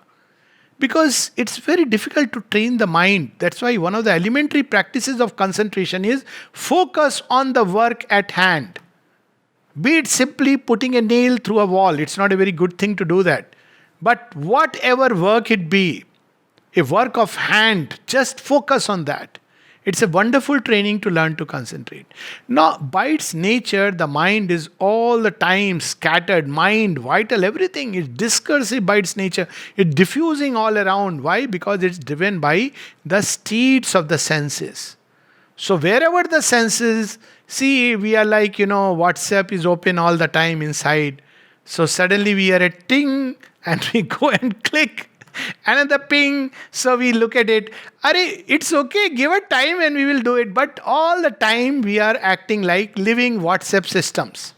Because it's very difficult to train the mind. That's why one of the elementary practices of concentration is focus on the work at hand. Be it simply putting a nail through a wall. It's not a very good thing to do that. But whatever work it be, a work of hand, just focus on that. It's a wonderful training to learn to concentrate. Now, by its nature, the mind is all the time scattered. Mind, vital, everything is discursive by its nature. It's diffusing all around. Why? Because it's driven by the steeds of the senses. So wherever the senses, see, we are like, WhatsApp is open all the time inside. So suddenly we are at ting and we go and click. Another ping, so we look at it. It's okay, give it time and we will do it. But all the time we are acting like living WhatsApp systems.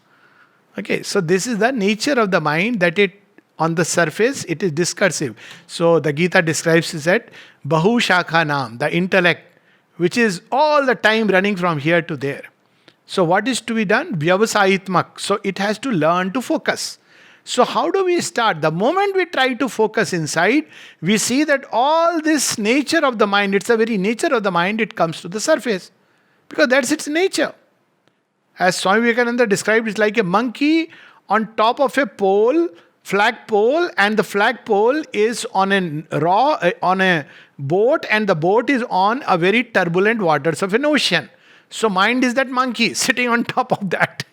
Okay, so this is the nature of the mind, that it, on the surface, it is discursive. So the Gita describes it as Bahu Shakha Nam, the intellect, which is all the time running from here to there. So what is to be done? Vyavasayitmak. So it has to learn to focus. So, how do we start? The moment we try to focus inside, we see that all this nature of the mind, it's the very nature of the mind, it comes to the surface. Because that's its nature. As Swami Vivekananda described, it's like a monkey on top of a pole, flagpole, and the flagpole is on on a boat, and the boat is on a very turbulent waters of an ocean. So mind is that monkey sitting on top of that.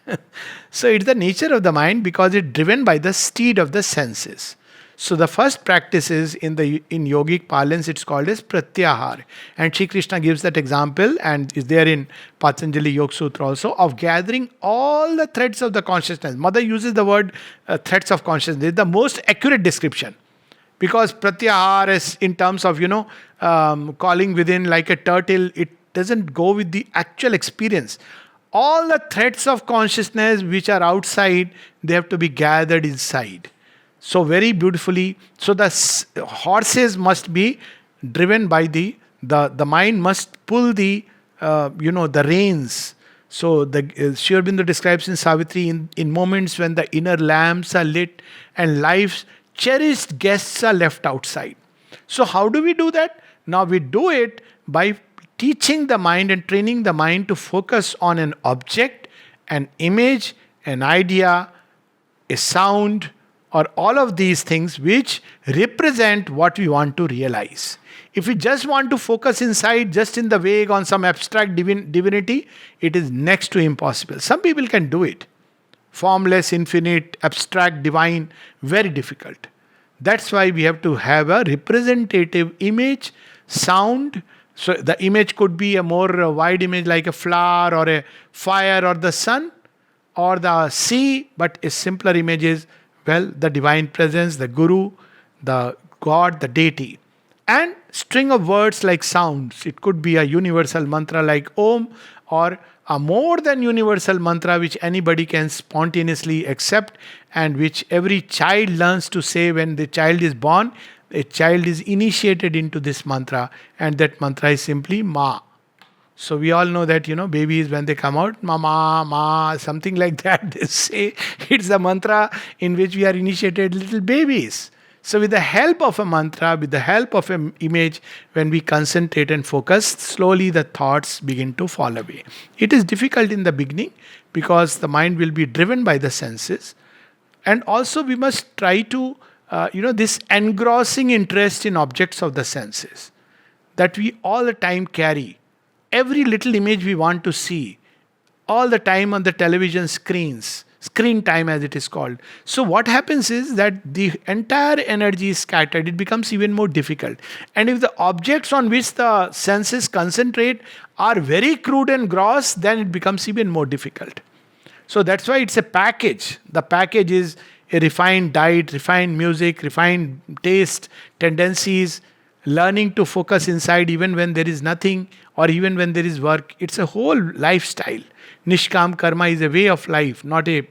So it's the nature of the mind because it's driven by the steed of the senses. So the first practice is in yogic parlance, it's called as pratyahar. And Sri Krishna gives that example and is there in Patanjali Yoga Sutra also, of gathering all the threads of the consciousness. Mother uses the word threads of consciousness. It's the most accurate description. Because pratyahar is in terms of, calling within like a turtle, it doesn't go with the actual experience. All the threads of consciousness which are outside, they have to be gathered inside. So very beautifully, so the horses must be driven by the mind must pull the reins. So Sri Aurobindo describes in Savitri, in moments when the inner lamps are lit and life's cherished guests are left outside. So how do we do that? Now we do it by teaching the mind and training the mind to focus on an object, an image, an idea, a sound, or all of these things which represent what we want to realize. If we just want to focus inside, just in the vague on some abstract divinity, it is next to impossible. Some people can do it. Formless, infinite, abstract, divine, very difficult. That's why we have to have a representative image, sound. So the image could be a more wide image like a flower or a fire or the sun or the sea, but a simpler image is, the divine presence, the guru, the God, the deity. And string of words like sounds. It could be a universal mantra like Om, or a more than universal mantra which anybody can spontaneously accept and which every child learns to say when the child is born. A child is initiated into this mantra, and that mantra is simply Ma. So we all know that, babies when they come out, Mama, Ma, something like that, they say it's a mantra in which we are initiated little babies. So with the help of a mantra, with the help of an image, when we concentrate and focus, slowly the thoughts begin to fall away. It is difficult in the beginning because the mind will be driven by the senses. And also we must try to, this engrossing interest in objects of the senses that we all the time carry. Every little image we want to see, all the time on the television screens, screen time as it is called. So what happens is that the entire energy is scattered, it becomes even more difficult. And if the objects on which the senses concentrate are very crude and gross, then it becomes even more difficult. So that's why it's a package. The package is a refined diet, refined music, refined taste, tendencies, learning to focus inside even when there is nothing or even when there is work. It's a whole lifestyle. Nishkam karma is a way of life, not a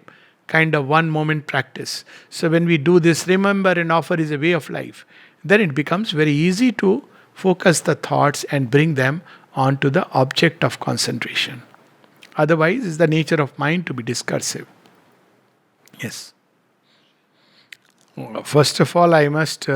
kind of one moment practice. So when we do this, remember and offer is a way of life. Then it becomes very easy to focus the thoughts and bring them onto the object of concentration. Otherwise, it's the nature of mind to be discursive. Yes. First of all, I must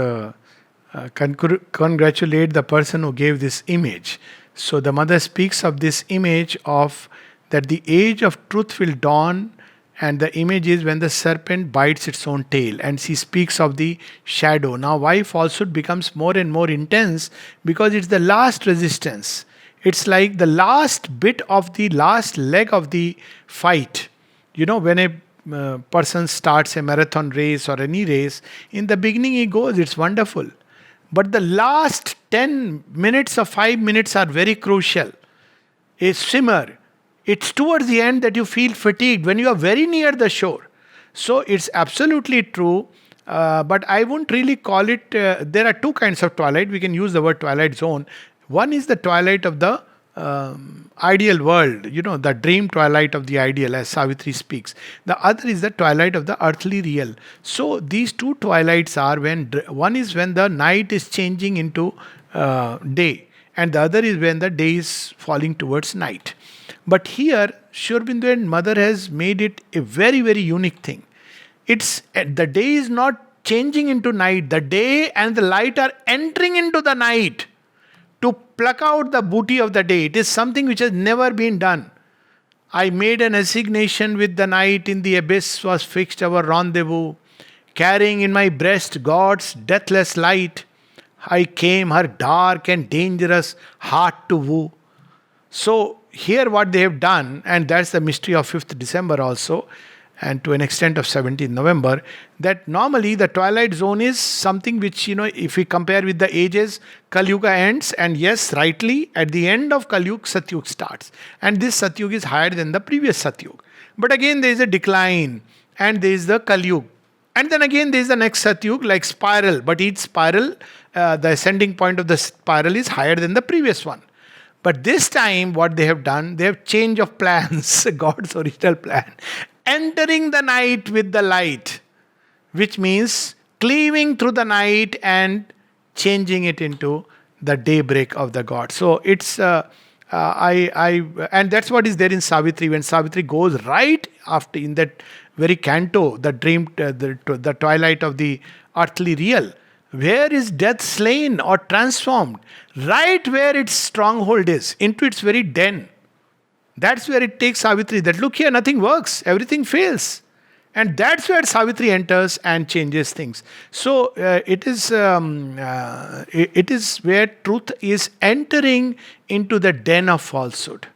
congratulate the person who gave this image. So the mother speaks of this image of that the age of truth will dawn, and the image is when the serpent bites its own tail, and she speaks of the shadow. Now why falsehood becomes more and more intense? Because it's the last resistance. It's like the last bit of the last leg of the fight. When a person starts a marathon race or any race, in the beginning he goes, it's wonderful. But the last 10 minutes or 5 minutes are very crucial. A swimmer, it's towards the end that you feel fatigued when you are very near the shore. So it's absolutely true, but I won't really call it, there are two kinds of twilight. We can use the word twilight zone. One is the twilight of the ideal world, the dream twilight of the ideal, as Savitri speaks. The other is the twilight of the earthly real. So these two twilights are one is when the night is changing into day, and the other is when the day is falling towards night. But here, Sri Aurobindo and Mother has made it a very, very unique thing. It's the day is not changing into night. The day and the light are entering into the night to pluck out the booty of the day. It is something which has never been done. I made an assignation with the night, in the abyss was fixed our rendezvous. Carrying in my breast God's deathless light, I came her dark and dangerous heart to woo. So, here what they have done, and that's the mystery of 5th December also, and to an extent of 17th November, that normally the twilight zone is something which, if we compare with the ages, Kali Yuga ends, and yes, rightly, at the end of Kali Yuga, Satyug starts. And this Satyug is higher than the previous Satyug. But again, there is a decline, and there is the Kali Yuga. And then again, there is the next Satyug, like spiral, but each spiral, the ascending point of the spiral is higher than the previous one. But this time, what they have done, they have change of plans, God's original plan. Entering the night with the light, which means cleaving through the night and changing it into the daybreak of the God. So it's and that's what is there in Savitri. When Savitri goes right after in that very canto, the dream, the twilight of the earthly real. Where is death slain or transformed? Right where its stronghold is, into its very den. That's where it takes Savitri. That look here, nothing works, everything fails. And that's where Savitri enters and changes things. So it is where truth is entering into the den of falsehood,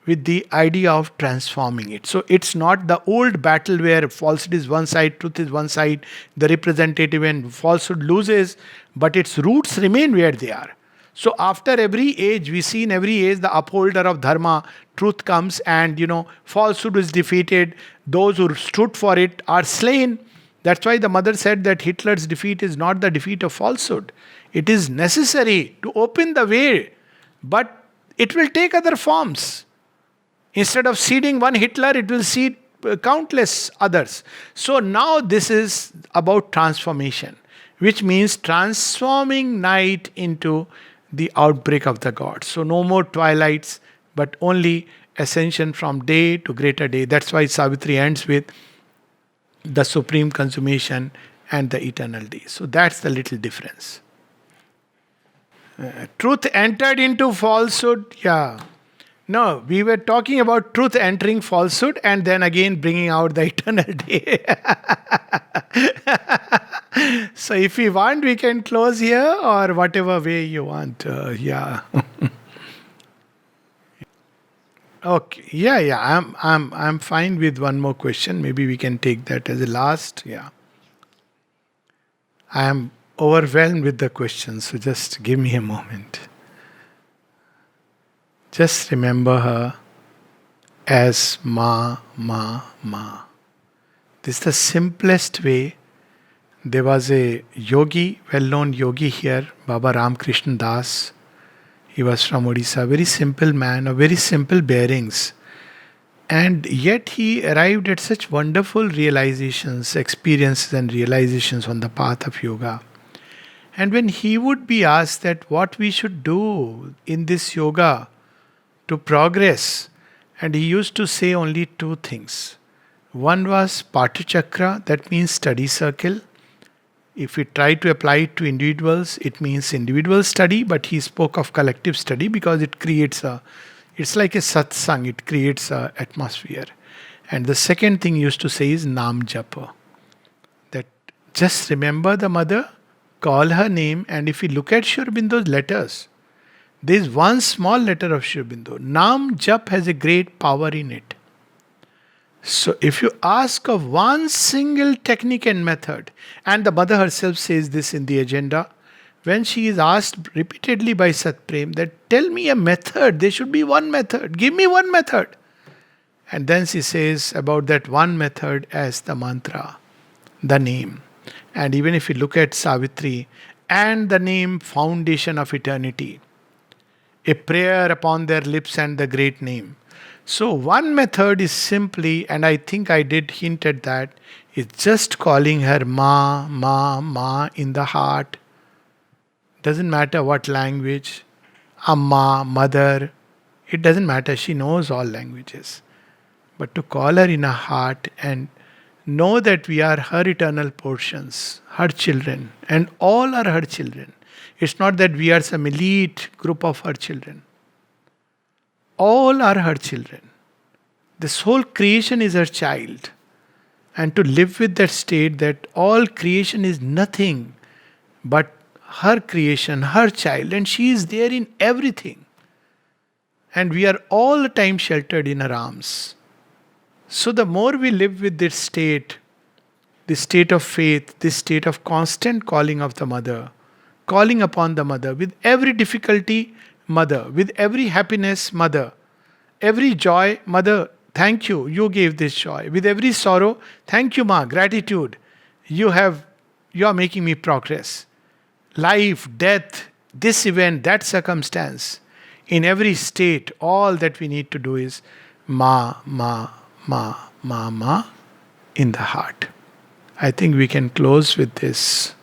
with the idea of transforming it. So it's not the old battle where falsehood is one side, truth is one side, the representative and falsehood loses, but its roots remain where they are. So after every age, we see in every age the upholder of dharma, truth comes, and falsehood is defeated. Those who stood for it are slain. That's why the mother said that Hitler's defeat is not the defeat of falsehood. It is necessary to open the way, but it will take other forms. Instead of seeding one Hitler, it will seed countless others. So now this is about transformation, which means transforming night into the outbreak of the gods. So no more twilights, but only ascension from day to greater day. That's why Savitri ends with the supreme consummation and the eternal day. So that's the little difference. Truth entered into falsehood. Yeah. No, we were talking about truth entering falsehood and then again bringing out the eternal day. So if we want, we can close here or whatever way you want. Yeah. Okay. Yeah. I'm fine with one more question. Maybe we can take that as a last. Yeah. I am overwhelmed with the questions, so just give me a moment. Just remember her as Ma, Ma, Ma. This is the simplest way. There was a yogi, well-known yogi here, Baba Ramakrishna Das. He was from Odisha, very simple man, of very simple bearings. And yet he arrived at such wonderful realizations, experiences and realizations on the path of yoga. And when he would be asked that what we should do in this yoga to progress, and he used to say only two things. One was Patu-chakra, that means study circle. If we try to apply it to individuals, it means individual study, but he spoke of collective study because it creates it's like a satsang, it creates an atmosphere. And the second thing he used to say is Nam Japa. That just remember the mother, call her name, and if you look at Sri Aurobindo's letters, there is one small letter of Sri Aurobindo. Nam Jap has a great power in it. So if you ask of one single technique and method, and the mother herself says this in the agenda, when she is asked repeatedly by Sat Prem that tell me a method, there should be one method, give me one method. And then she says about that one method as the mantra, the name. And even if you look at Savitri and the name foundation of eternity, a prayer upon their lips and the great name. So one method is simply, and I think I did hint at that, is just calling her Ma, Ma, Ma in the heart. Doesn't matter what language, Amma, mother, it doesn't matter, she knows all languages. But to call her in her heart and know that we are her eternal portions, her children, and all are her children. It's not that we are some elite group of her children. All are her children. This whole creation is her child. And to live with that state that all creation is nothing but her creation, her child, and she is there in everything. And we are all the time sheltered in her arms. So the more we live with this state of faith, this state of constant calling of the mother, calling upon the mother, with every difficulty, mother, with every happiness, mother, every joy, mother, thank you, you gave this joy. With every sorrow, thank you, ma, gratitude. You are making me progress. Life, death, this event, that circumstance. In every state, all that we need to do is ma, ma, ma, ma, ma in the heart. I think we can close with this.